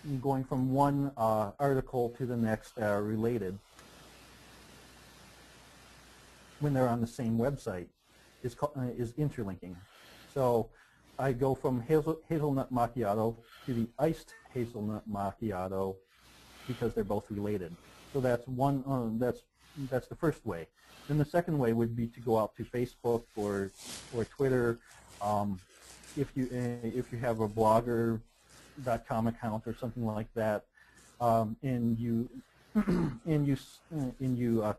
one article to the next related when they're on the same website is interlinking. So I go from hazelnut macchiato to the iced hazelnut macchiato because they're both related. So that's one. That's the first way. Then the second way would be to go out to Facebook or Twitter. If you have a blogger.com account or something like that, and you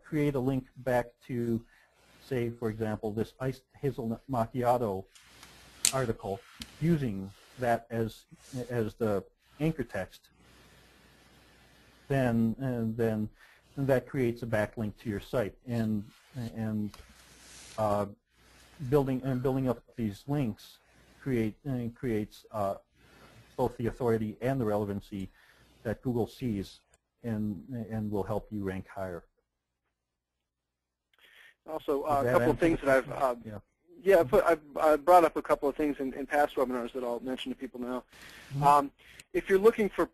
create a link back to, say, for example, this iced hazelnut macchiato article, using that as the anchor text, then that creates a backlink to your site, and building up these links creates both the authority and the relevancy that Google sees, and will help you rank higher. Also, a couple of things that I've brought up a couple of things in past webinars that I'll mention to people now. Mm-hmm. If you're looking for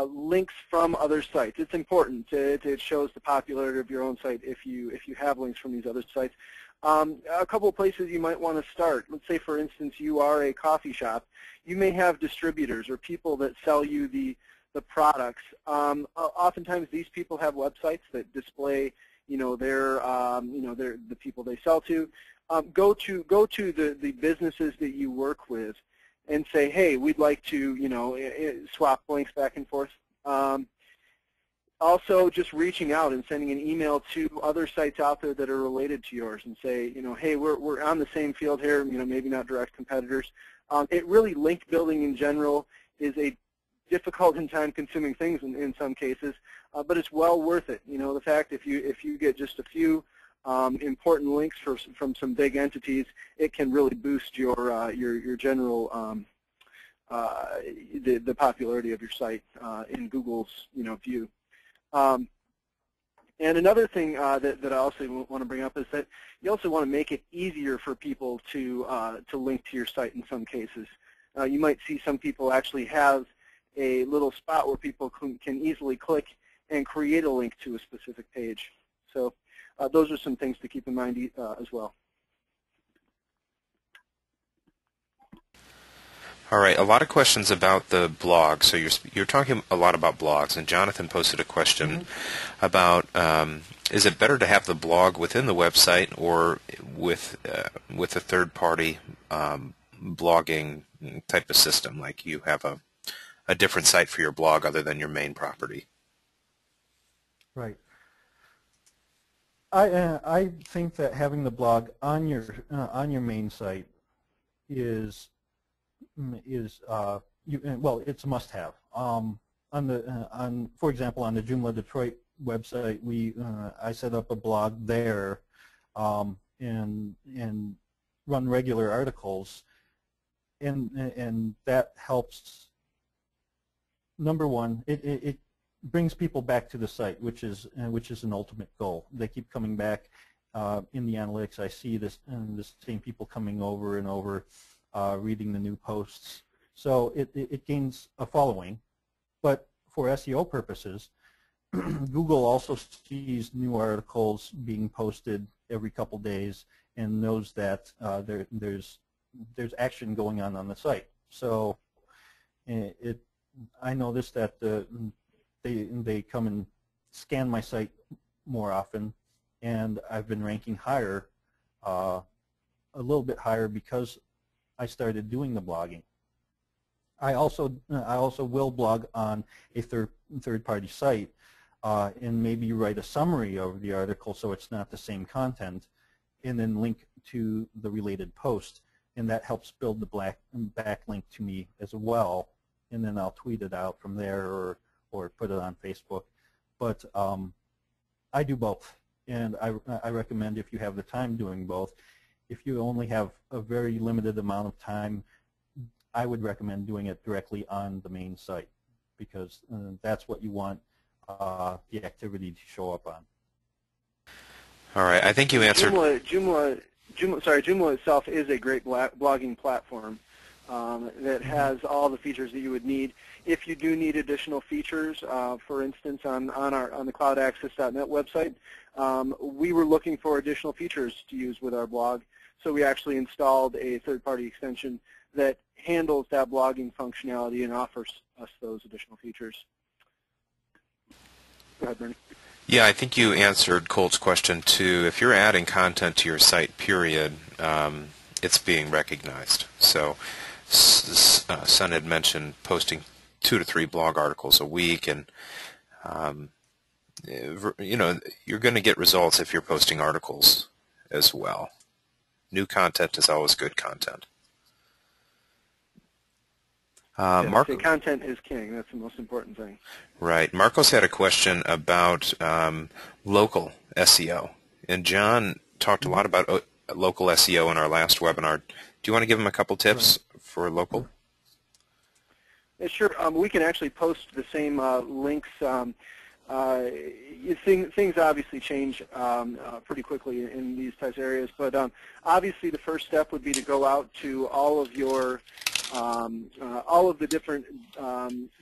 links from other sites, it's important. It shows the popularity of your own site if you have links from these other sites. A couple of places you might want to start. Let's say, for instance, you are a coffee shop. You may have distributors or people that sell you the products. Oftentimes, these people have websites that display, the people they sell to. Go to the businesses that you work with and say, hey, we'd like to, swap links back and forth. Also, just reaching out and sending an email to other sites out there that are related to yours and say, hey, we're on the same field here, maybe not direct competitors. Link building in general is a difficult and time-consuming thing in some cases, but it's well worth it. The fact if you get just a few important links from some big entities, it can really boost your general the popularity of your site in Google's view. And another thing that I also want to bring up is that you also want to make it easier for people to link to your site in some cases. You might see some people actually have a little spot where people can easily click and create a link to a specific page. So those are some things to keep in mind as well. All right, a lot of questions about the blog. So you're talking a lot about blogs, and Jonathan posted a question about is it better to have the blog within the website or with a third-party blogging type of system, like you have a different site for your blog other than your main property. Right. I think that having the blog on your main site is well, it's a must-have. For example, on the Joomla Detroit website, I set up a blog there and run regular articles, and that helps. Number one, it brings people back to the site, which is an ultimate goal. They keep coming back. In the analytics, I see the same people coming over and over, reading the new posts. So it gains a following. But for SEO purposes, Google also sees new articles being posted every couple days and knows that there's action going on the site. So I noticed that they come and scan my site more often, and I've been ranking higher, a little bit higher, because I started doing the blogging. I also will blog on a third-party site and maybe write a summary of the article so it's not the same content, and then link to the related post, and that helps build the backlink to me as well, and then I'll tweet it out from there or put it on Facebook. But I do both, and I recommend, if you have the time, doing both. If you only have a very limited amount of time, I would recommend doing it directly on the main site, because that's what you want the activity to show up on. All right, I think you answered. Joomla itself is a great blogging platform that has all the features that you would need. If you do need additional features, for instance, on the CloudAccess.net website, we were looking for additional features to use with our blog, so we actually installed a third-party extension that handles that blogging functionality and offers us those additional features. Go ahead, Bernie. Yeah, I think you answered Colt's question too. If you're adding content to your site, period, it's being recognized. So Sun had mentioned posting 2 to 3 blog articles a week, and you know, you're going to get results if you're posting articles as well. New content is always good content. Marco, content is king. That's the most important thing. Right. Marcos had a question about local SEO. And John talked a lot about local SEO in our last webinar. Do you want to give him a couple tips for local? Yeah, sure. We can actually post the same links. Things obviously change pretty quickly in these types of areas, but obviously the first step would be to go out to all of the different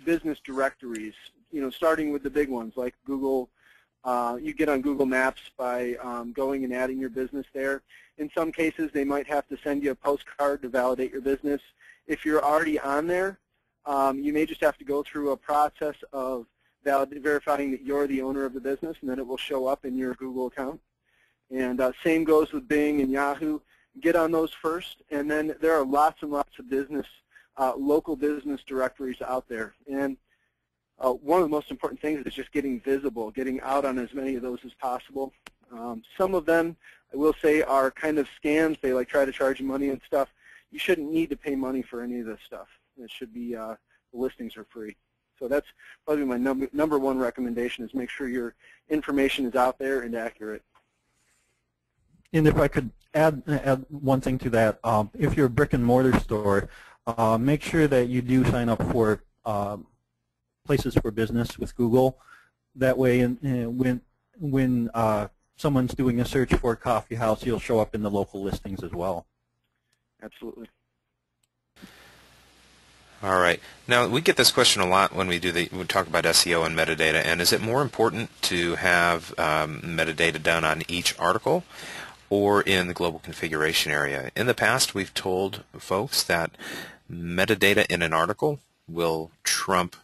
business directories, you know, starting with the big ones like Google. You get on Google Maps by going and adding your business there. In some cases, they might have to send you a postcard to validate your business. If you're already on there, you may just have to go through a process of verifying that you're the owner of the business, and then it will show up in your Google account. And same goes with Bing and Yahoo. Get on those first, and then there are lots and lots of local business directories out there. And one of the most important things is just getting visible, getting out on as many of those as possible. Some of them, I will say, are kind of scams. They try to charge you money and stuff. You shouldn't need to pay money for any of this stuff. It should be, the listings are free. So that's probably my number one recommendation, is make sure your information is out there and accurate. And if I could add one thing to that, if you're a brick and mortar store, make sure that you do sign up for places for business with Google. That way, when someone's doing a search for a coffee house, you'll show up in the local listings as well. Absolutely. All right. Now, we get this question a lot when we talk about SEO and metadata. And is it more important to have metadata done on each article or in the global configuration area? In the past, we've told folks that metadata in an article will trump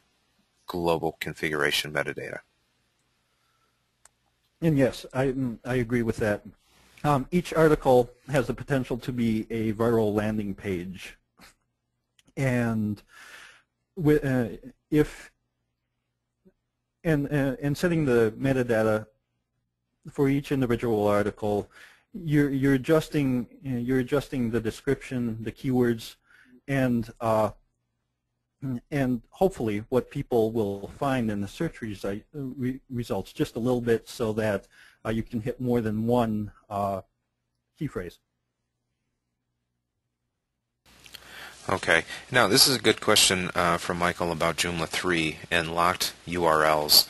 global configuration metadata. And yes, I agree with that. Each article has the potential to be a viral landing page and with, and setting the metadata for each individual article, you're adjusting the description, the keywords, and hopefully what people will find in the search results just a little bit, so that you can hit more than one key phrase. Okay. Now, this is a good question from Michael about Joomla 3 and locked URLs.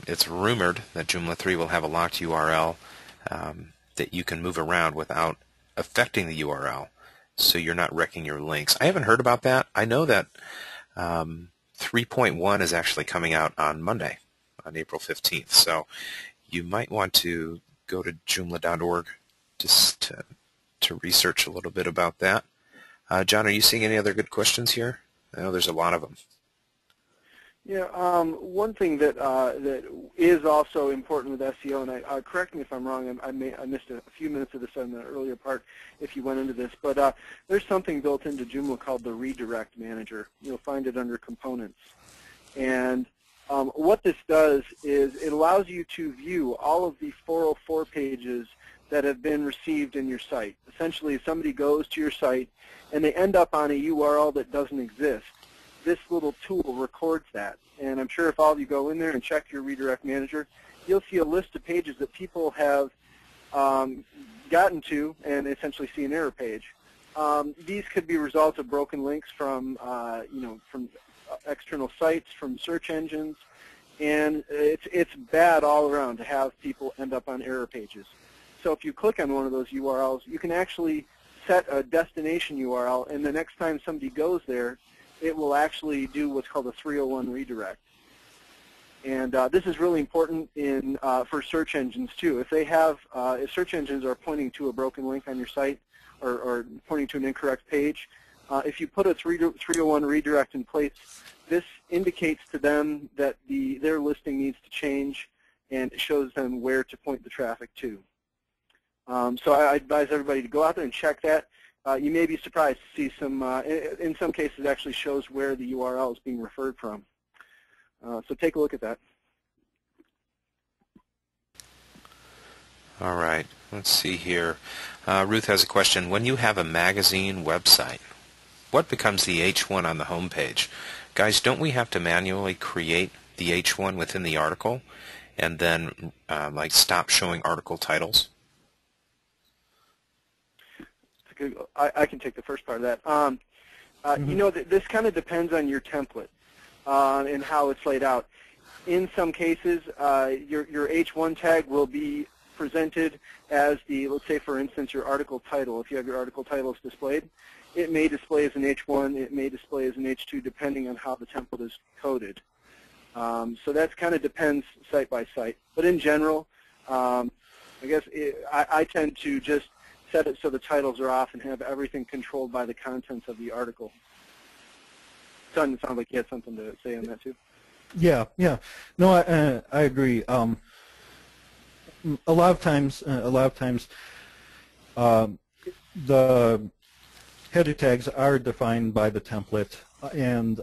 It's rumored that Joomla 3 will have a locked URL that you can move around without affecting the URL, so you're not wrecking your links. I haven't heard about that. I know that 3.1 is actually coming out on Monday, on April 15th, so you might want to go to joomla.org just to research a little bit about that. John, are you seeing any other good questions here? I know there's a lot of them. Yeah, one thing that that is also important with SEO, and correct me if I'm wrong, I missed a few minutes of this on the earlier part if you went into this, but there's something built into Joomla called the Redirect Manager. You'll find it under Components. And what this does is it allows you to view all of the 404 pages that have been received in your site. Essentially, if somebody goes to your site and they end up on a URL that doesn't exist, this little tool records that. And I'm sure if all of you go in there and check your Redirect Manager, you'll see a list of pages that people have gotten to and essentially see an error page. These could be results of broken links from, from external sites, from search engines, and it's bad all around to have people end up on error pages. So if you click on one of those URLs, you can actually set a destination URL, and the next time somebody goes there, it will actually do what's called a 301 redirect. And this is really important in for search engines too. If they have, if search engines are pointing to a broken link on your site or pointing to an incorrect page, if you put a 301 redirect in place, this indicates to them that their listing needs to change, and it shows them where to point the traffic to. So I advise everybody to go out there and check that. You may be surprised to see some, in some cases it actually shows where the URL is being referred from. So take a look at that. All right, let's see here. Ruth has a question. When you have a magazine website, what becomes the H1 on the home page? Guys, don't we have to manually create the H1 within the article and then like stop showing article titles? I can take the first part of that. You know, this kind of depends on your template and how it's laid out. In some cases, your H1 tag will be presented as the, let's say for instance, your article title. If you have your article titles displayed, it may display as an H1, it may display as an H2, depending on how the template is coded. So that kind of depends site by site. But in general, I guess I tend to just set it so the titles are off and have everything controlled by the contents of the article. Son, it sounds like you had something to say on that too. Yeah. No, I agree. A lot of times, the header tags are defined by the template, and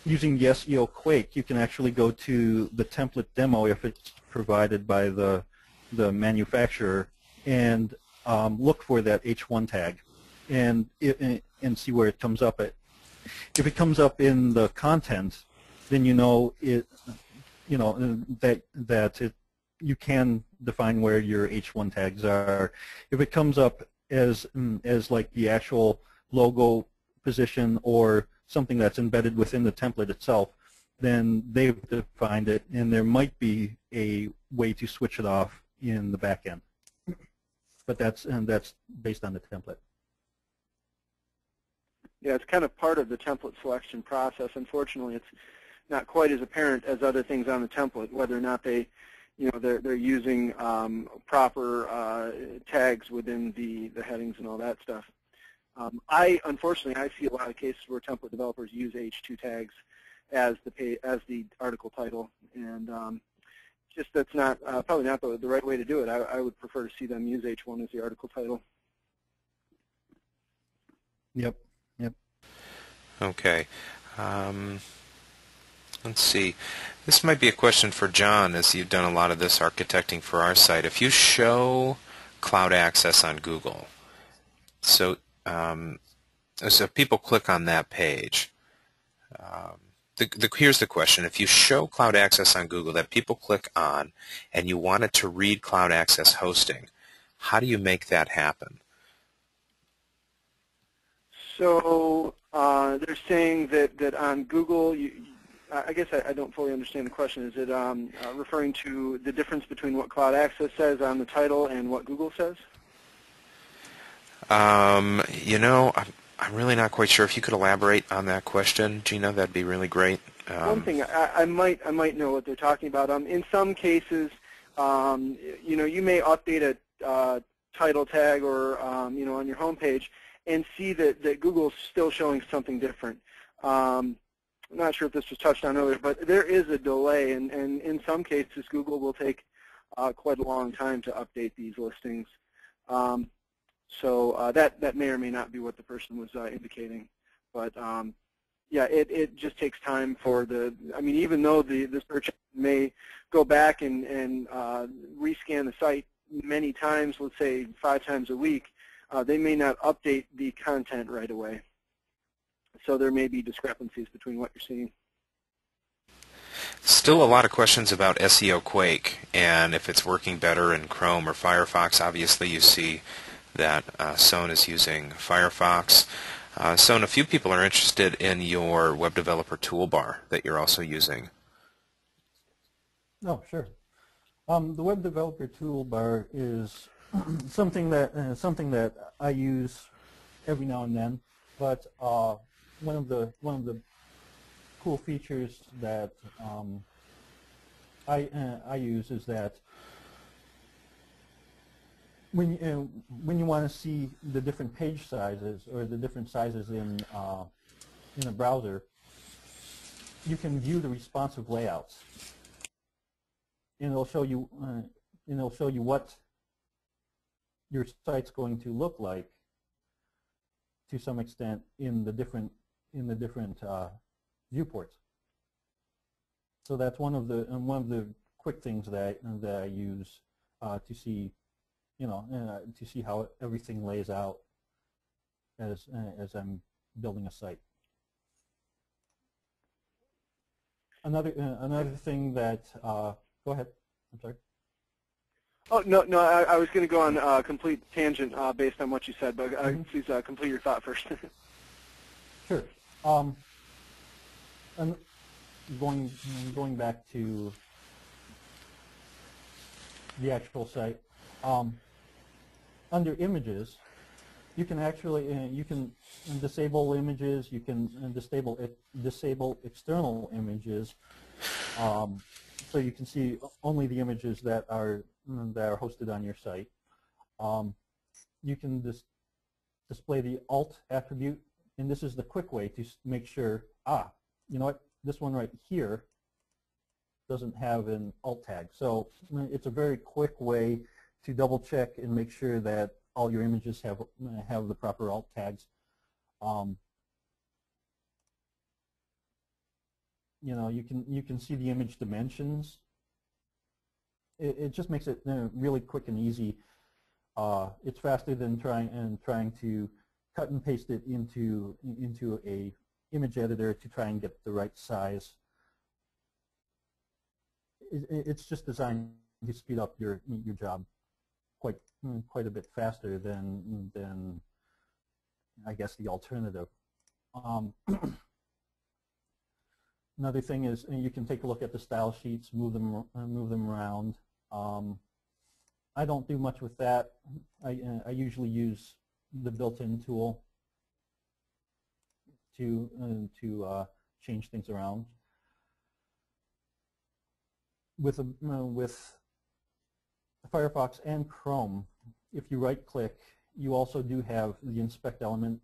using the SEO Quake, you can actually go to the template demo if it's provided by the manufacturer, and look for that H1 tag, and see where it comes up at. If it comes up in the content, then you know that you can define where your H1 tags are. If it comes up as like the actual logo position or something that's embedded within the template itself, then they've defined it, and there might be a way to switch it off in the back end. But that's based on the template. Yeah, it's kind of part of the template selection process. Unfortunately, it's not quite as apparent as other things on the template, whether or not they're using proper tags within the headings and all that stuff. Unfortunately, I see a lot of cases where template developers use H2 tags as the article title, and just that's not probably not the right way to do it. I would prefer to see them use H1 as the article title. Yep. Okay. Um, let's see. This might be a question for John, as you've done a lot of this architecting for our site. If you show Cloud Access on Google, so so if people click on that page, here's the question. If you show Cloud Access on Google that people click on and you wanted to read Cloud Access hosting, how do you make that happen? So they're saying that on Google, I guess I don't fully understand the question. Is it referring to the difference between what Cloud Access says on the title and what Google says? You know, I'm really not quite sure. If you could elaborate on that question, Gina, that'd be really great. One thing I might know what they're talking about. In some cases, you may update a title tag or on your home page and see that Google's still showing something different. I'm not sure if this was touched on earlier, but there is a delay, and in some cases Google will take quite a long time to update these listings. So that may or may not be what the person was indicating, but yeah, it just takes time for even though the search may go back and rescan the site many times, let's say 5 times a week, they may not update the content right away. So there may be discrepancies between what you're seeing. Still a lot of questions about SEO Quake and if it's working better in Chrome or Firefox. Obviously, you see that Sohn is using Firefox. Sohn, a few people are interested in your web developer toolbar that you're also using. Oh, sure. The web developer toolbar is something that I use every now and then. But one of the cool features that I use is that when you want to see the different page sizes or the different sizes in a browser, you can view the responsive layouts, and it'll show you what your site's going to look like to some extent in the different viewports. So that's one of the quick things that I use to see, to see how everything lays out as I'm building a site. Another thing that go ahead. I'm sorry. Oh, no, I was going to go on a complete tangent based on what you said, but please complete your thought first. Sure. And going back to the actual site, under images, you can actually you can disable images. You can disable external images, so you can see only the images that are hosted on your site. You can display the alt attribute, and this is the quick way to make sure, you know what, this one right here doesn't have an alt tag. So it's a very quick way to double check and make sure that all your images have the proper alt tags. You can see the image dimensions. It just makes it really quick and easy. It's faster than trying to cut and paste it into a image editor to try and get the right size. It's just designed to speed up your job quite a bit faster than I guess the alternative. Another thing is you can take a look at the style sheets, move them around. I don't do much with that. I usually use the built-in tool to change things around. With Firefox and Chrome, if you right-click, you also do have the inspect element,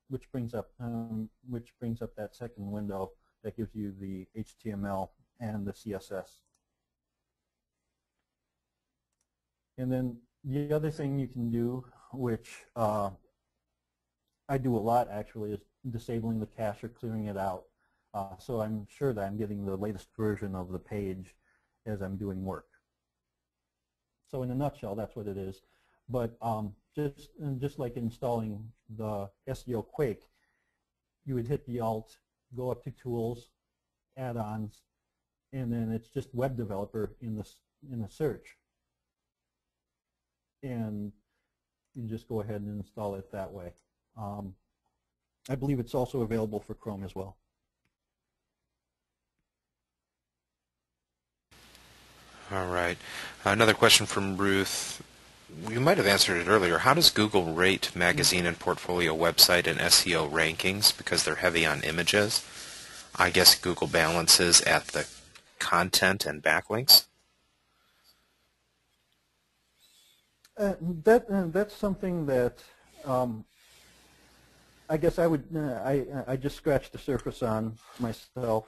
which brings up that second window that gives you the HTML and the CSS. And then the other thing you can do, which I do a lot actually, is disabling the cache or clearing it out. So I'm sure that I'm getting the latest version of the page as I'm doing work. So in a nutshell, that's what it is. But just like installing the SEO Quake, you would hit the Alt, go up to Tools, Add-ons, and then it's just Web Developer in the search. And you just go ahead and install it that way. I believe it's also available for Chrome as well. All right. Another question from Ruth. You might have answered it earlier. How does Google rate magazine and portfolio website and SEO rankings because they're heavy on images? I guess Google balances at the content and backlinks. That's something that I guess I would I just scratched the surface on myself.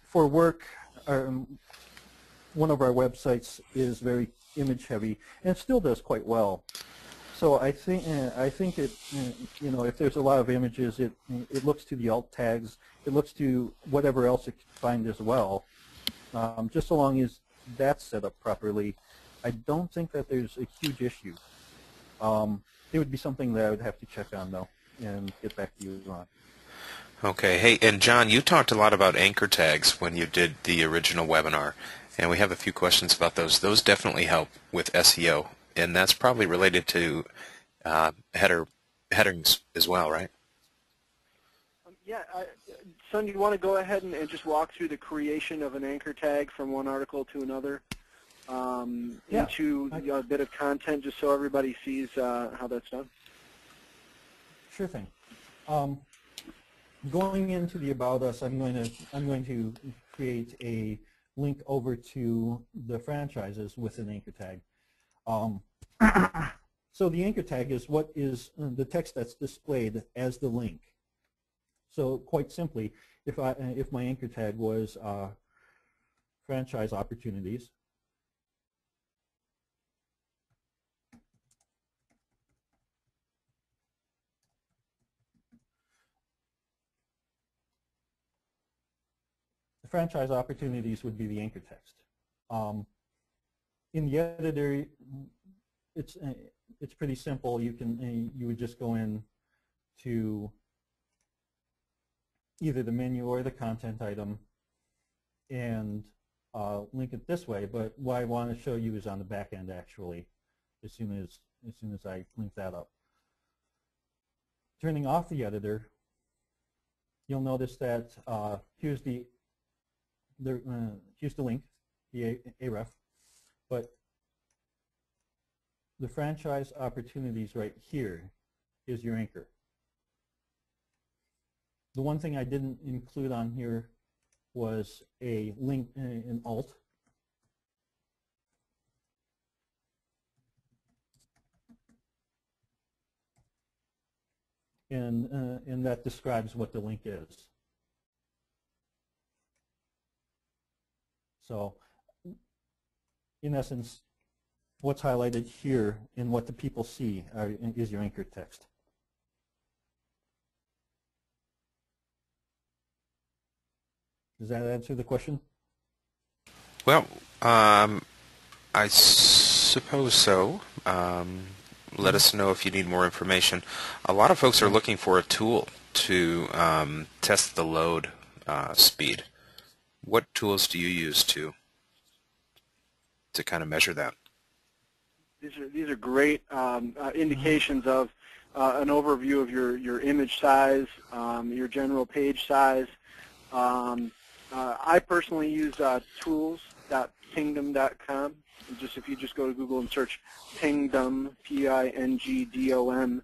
For work, one of our websites is very image heavy and it still does quite well. So I think it if there's a lot of images, it looks to the alt tags, it looks to whatever else it can find as well. Just so long as that's set up properly, I don't think that there's a huge issue. It would be something that I would have to check on though and get back to you on. Okay. Hey, and John, you talked a lot about anchor tags when you did the original webinar, and we have a few questions about those. Those definitely help with SEO, and that's probably related to headings as well, right? Yeah. Sun, do you want to go ahead and just walk through the creation of an anchor tag from one article to another into a bit of content, just so everybody sees how that's done? Sure thing. Going into the About Us, I'm going to create a link over to the franchises with an anchor tag. So the anchor tag is what is the text that's displayed as the link. So quite simply, if my anchor tag was franchise opportunities, the franchise opportunities would be the anchor text. In the editor, it's pretty simple. You would just go in to either the menu or the content item and link it this way. But what I want to show you is on the back end actually, as soon as I link that up. Turning off the editor, you'll notice that here's the link, the href, but the franchise opportunities right here is your anchor. The one thing I didn't include on here was a link, an alt. And that describes what the link is. So, in essence, what's highlighted here and what the people see is your anchor text. Does that answer the question? Well, I suppose so. Let us know if you need more information. A lot of folks are looking for a tool to test the load speed. What tools do you use to kind of measure that? These are great indications of an overview of your image size, your general page size. I personally use tools.pingdom.com. If you just go to Google and search Pingdom, P-I-N-G-D-O-M,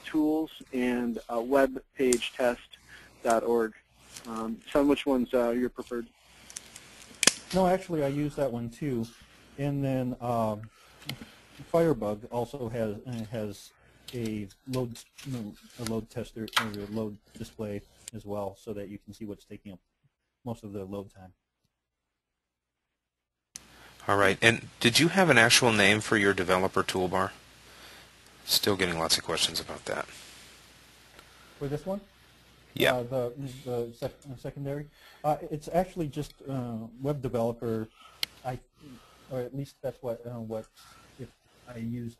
tools, and webpagetest.org. Son, which one's your preferred? No, actually, I use that one too. And then Firebug also has a load tester or a load display as well, so that you can see what's taking up most of the load time. All right. And did you have an actual name for your developer toolbar? Still getting lots of questions about that. For this one? Yeah. The secondary? It's actually just web developer, or at least that's what if I used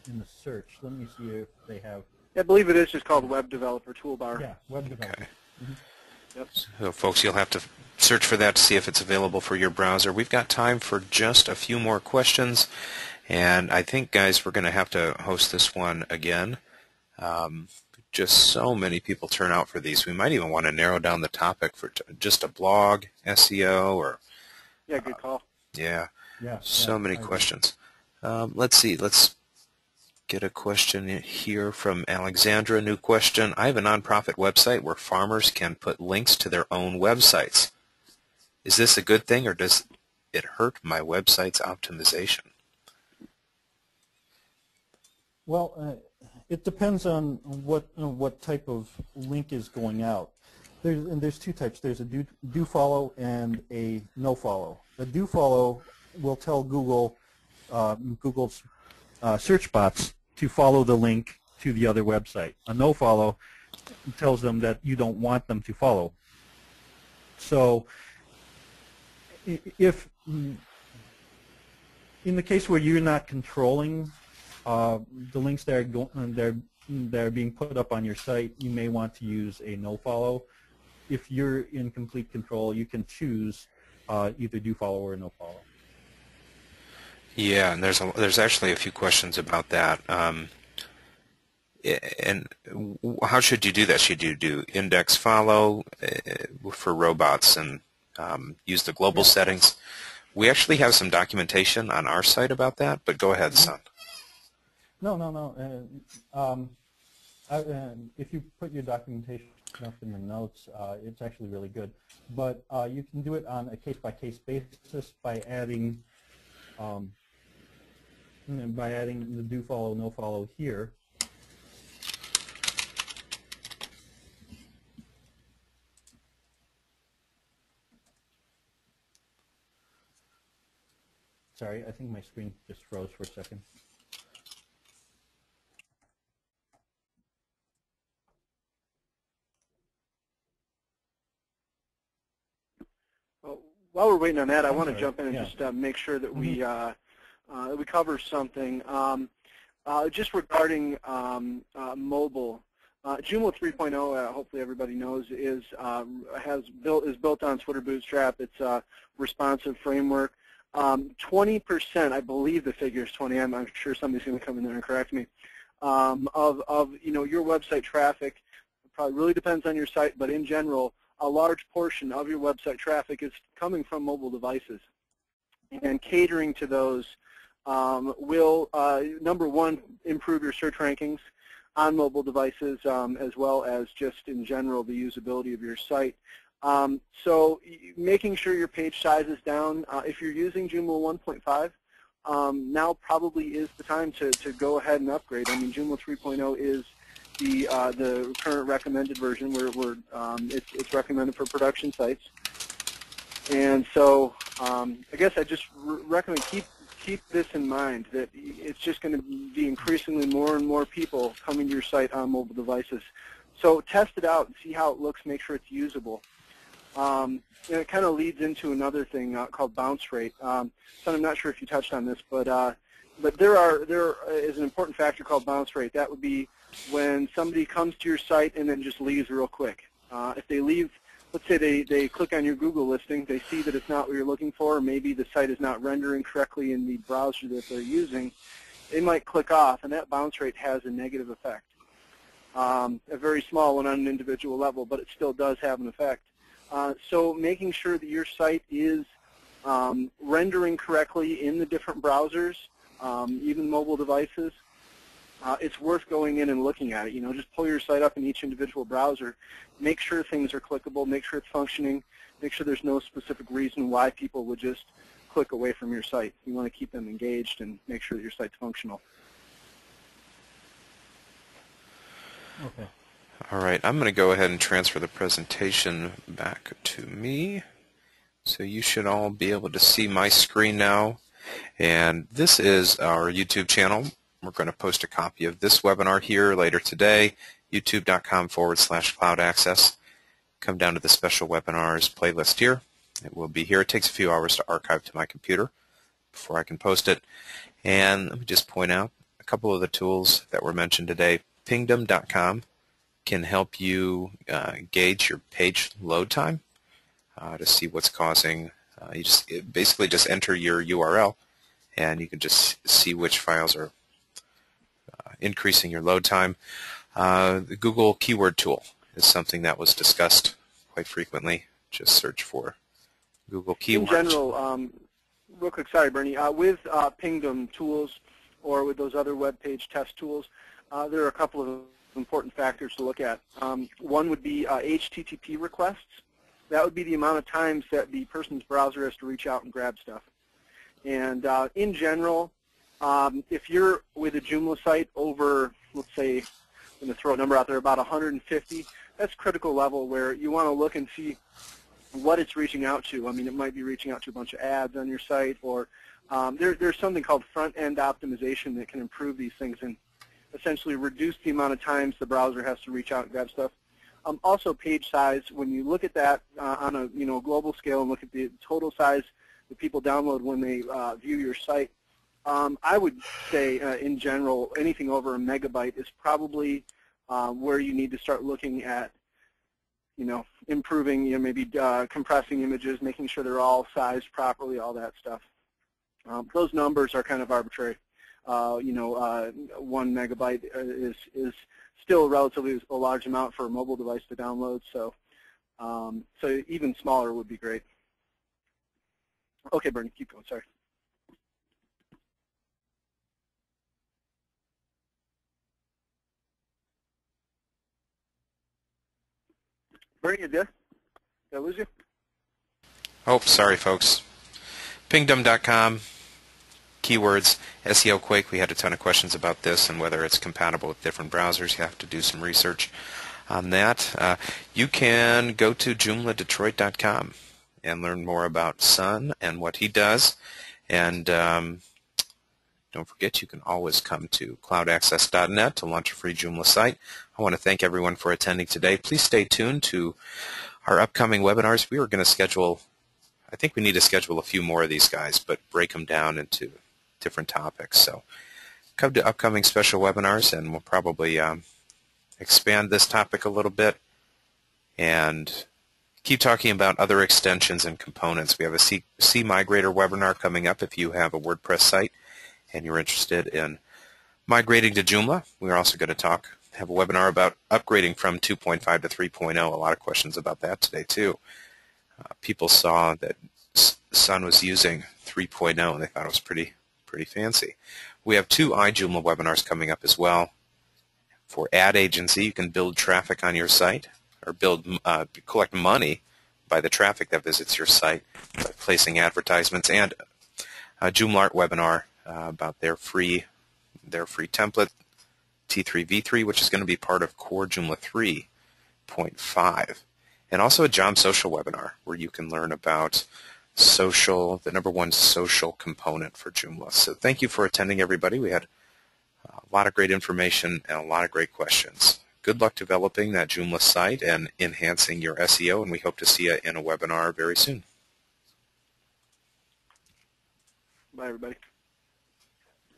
in the search. Let me see if they have. I believe it is just called Web Developer Toolbar. Yeah, web developer. Okay. Mm-hmm. Yep. So folks, you'll have to search for that to see if it's available for your browser. We've got time for just a few more questions, and I think, guys, we're going to have to host this one again. Just so many people turn out for these. We might even want to narrow down the topic for just a blog, SEO, or Yeah, good call. yeah, Yeah. so many questions. Let's see. Let's get a question here from Alexandra. New question. I have a nonprofit website where farmers can put links to their own websites. Is this a good thing, or does it hurt my website's optimization? Well, it depends on what type of link is going out. There's two types. There's a do follow and a no follow. The do follow will tell Google's search bots to follow the link to the other website. A no follow tells them that you don't want them to follow. So if in the case where you're not controlling the links that are being put up on your site, you may want to use a no follow. If you're in complete control, you can choose either do follow or no follow. Yeah, and there's actually a few questions about that. And how should you do that? Should you do index follow for robots and use the global settings? We actually have some documentation on our site about that, but go ahead, son. No. If you put your documentation up in the notes, it's actually really good. But you can do it on a case-by-case basis by adding the do follow, no follow here. Sorry, I think my screen just froze for a second. Well, while we're waiting on that, I I'm want to sorry. jump in and just make sure that we cover something. Just regarding mobile, Joomla 3.0, hopefully everybody knows, is built on Twitter Bootstrap. It's a responsive framework. 20%, I believe the figure is 20. I'm sure somebody's going to come in there and correct me. Of your website traffic, it probably really depends on your site, but in general, a large portion of your website traffic is coming from mobile devices. And catering to those will, number one, improve your search rankings on mobile devices, as well as just in general the usability of your site. So making sure your page size is down. If you're using Joomla 1.5, now probably is the time to go ahead and upgrade. I mean, Joomla 3.0 is the current recommended version where it's recommended for production sites. And so I guess I just recommend keep this in mind, that it's just going to be increasingly more and more people coming to your site on mobile devices. So test it out and see how it looks, make sure it's usable. And it kind of leads into another thing called bounce rate. So I'm not sure if you touched on this, but there is an important factor called bounce rate. That would be when somebody comes to your site and then just leaves real quick. If they leave, let's say they click on your Google listing, they see that it's not what you're looking for, or maybe the site is not rendering correctly in the browser that they're using, they might click off, and that bounce rate has a negative effect. A very small one on an individual level, but it still does have an effect. So making sure that your site is rendering correctly in the different browsers, even mobile devices, it's worth going in and looking at it. Just pull your site up in each individual browser. Make sure things are clickable. Make sure it's functioning. Make sure there's no specific reason why people would just click away from your site. You want to keep them engaged and make sure that your site's functional. Okay. All right, I'm going to go ahead and transfer the presentation back to me. So you should all be able to see my screen now. And this is our YouTube channel. We're going to post a copy of this webinar here later today, youtube.com/cloudaccess. Come down to the special webinars playlist here. It will be here. It takes a few hours to archive to my computer before I can post it. And let me just point out a couple of the tools that were mentioned today. Pingdom.com can help you gauge your page load time to see what's causing. Basically just enter your URL, and you can just see which files are increasing your load time. The Google Keyword Tool is something that was discussed quite frequently. Just search for Google Keywords. In general, real quick, sorry, Bernie, with Pingdom tools or with those other web page test tools, there are a couple of important factors to look at. One would be HTTP requests. That would be the amount of times that the person's browser has to reach out and grab stuff. And in general, if you're with a Joomla site over, let's say, I'm going to throw a number out there, about 150, that's critical level where you want to look and see what it's reaching out to. I mean, it might be reaching out to a bunch of ads on your site, or there's something called front-end optimization that can improve these things and essentially reduce the amount of times the browser has to reach out and grab stuff. Also, page size. When you look at that on a global scale and look at the total size that people download when they view your site, I would say in general anything over a megabyte is probably where you need to start looking at improving, maybe compressing images, making sure they're all sized properly, all that stuff. Those numbers are kind of arbitrary. 1 megabyte is still relatively a large amount for a mobile device to download, so even smaller would be great. Okay, Bernie, keep going, sorry. Bernie, you there? Did I lose you? Oh, sorry, folks. Pingdom.com, keywords, SEO Quake. We had a ton of questions about this and whether it's compatible with different browsers. You have to do some research on that. You can go to JoomlaDetroit.com and learn more about Sun and what he does. And don't forget, you can always come to CloudAccess.net to launch a free Joomla site. I want to thank everyone for attending today. Please stay tuned to our upcoming webinars. We are going to schedule, I think we need to schedule a few more of these guys, but break them down into different topics. So come to upcoming special webinars, and we'll probably expand this topic a little bit and keep talking about other extensions and components. We have a C Migrator webinar coming up if you have a WordPress site and you're interested in migrating to Joomla. We're also going to have a webinar about upgrading from 2.5 to 3.0. A lot of questions about that today too. People saw that Sun was using 3.0 and they thought it was pretty fancy. We have 2 iJoomla webinars coming up as well. For ad agency, you can build traffic on your site or collect money by the traffic that visits your site by placing advertisements, and a Joomla Art webinar about their free template, T3v3, which is going to be part of Core Joomla 3.5. And also a Jom Social webinar where you can learn about social, the #1 social component for Joomla. So thank you for attending, everybody. We had a lot of great information and a lot of great questions. Good luck developing that Joomla site and enhancing your SEO, and we hope to see you in a webinar very soon. Bye, everybody.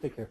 Take care.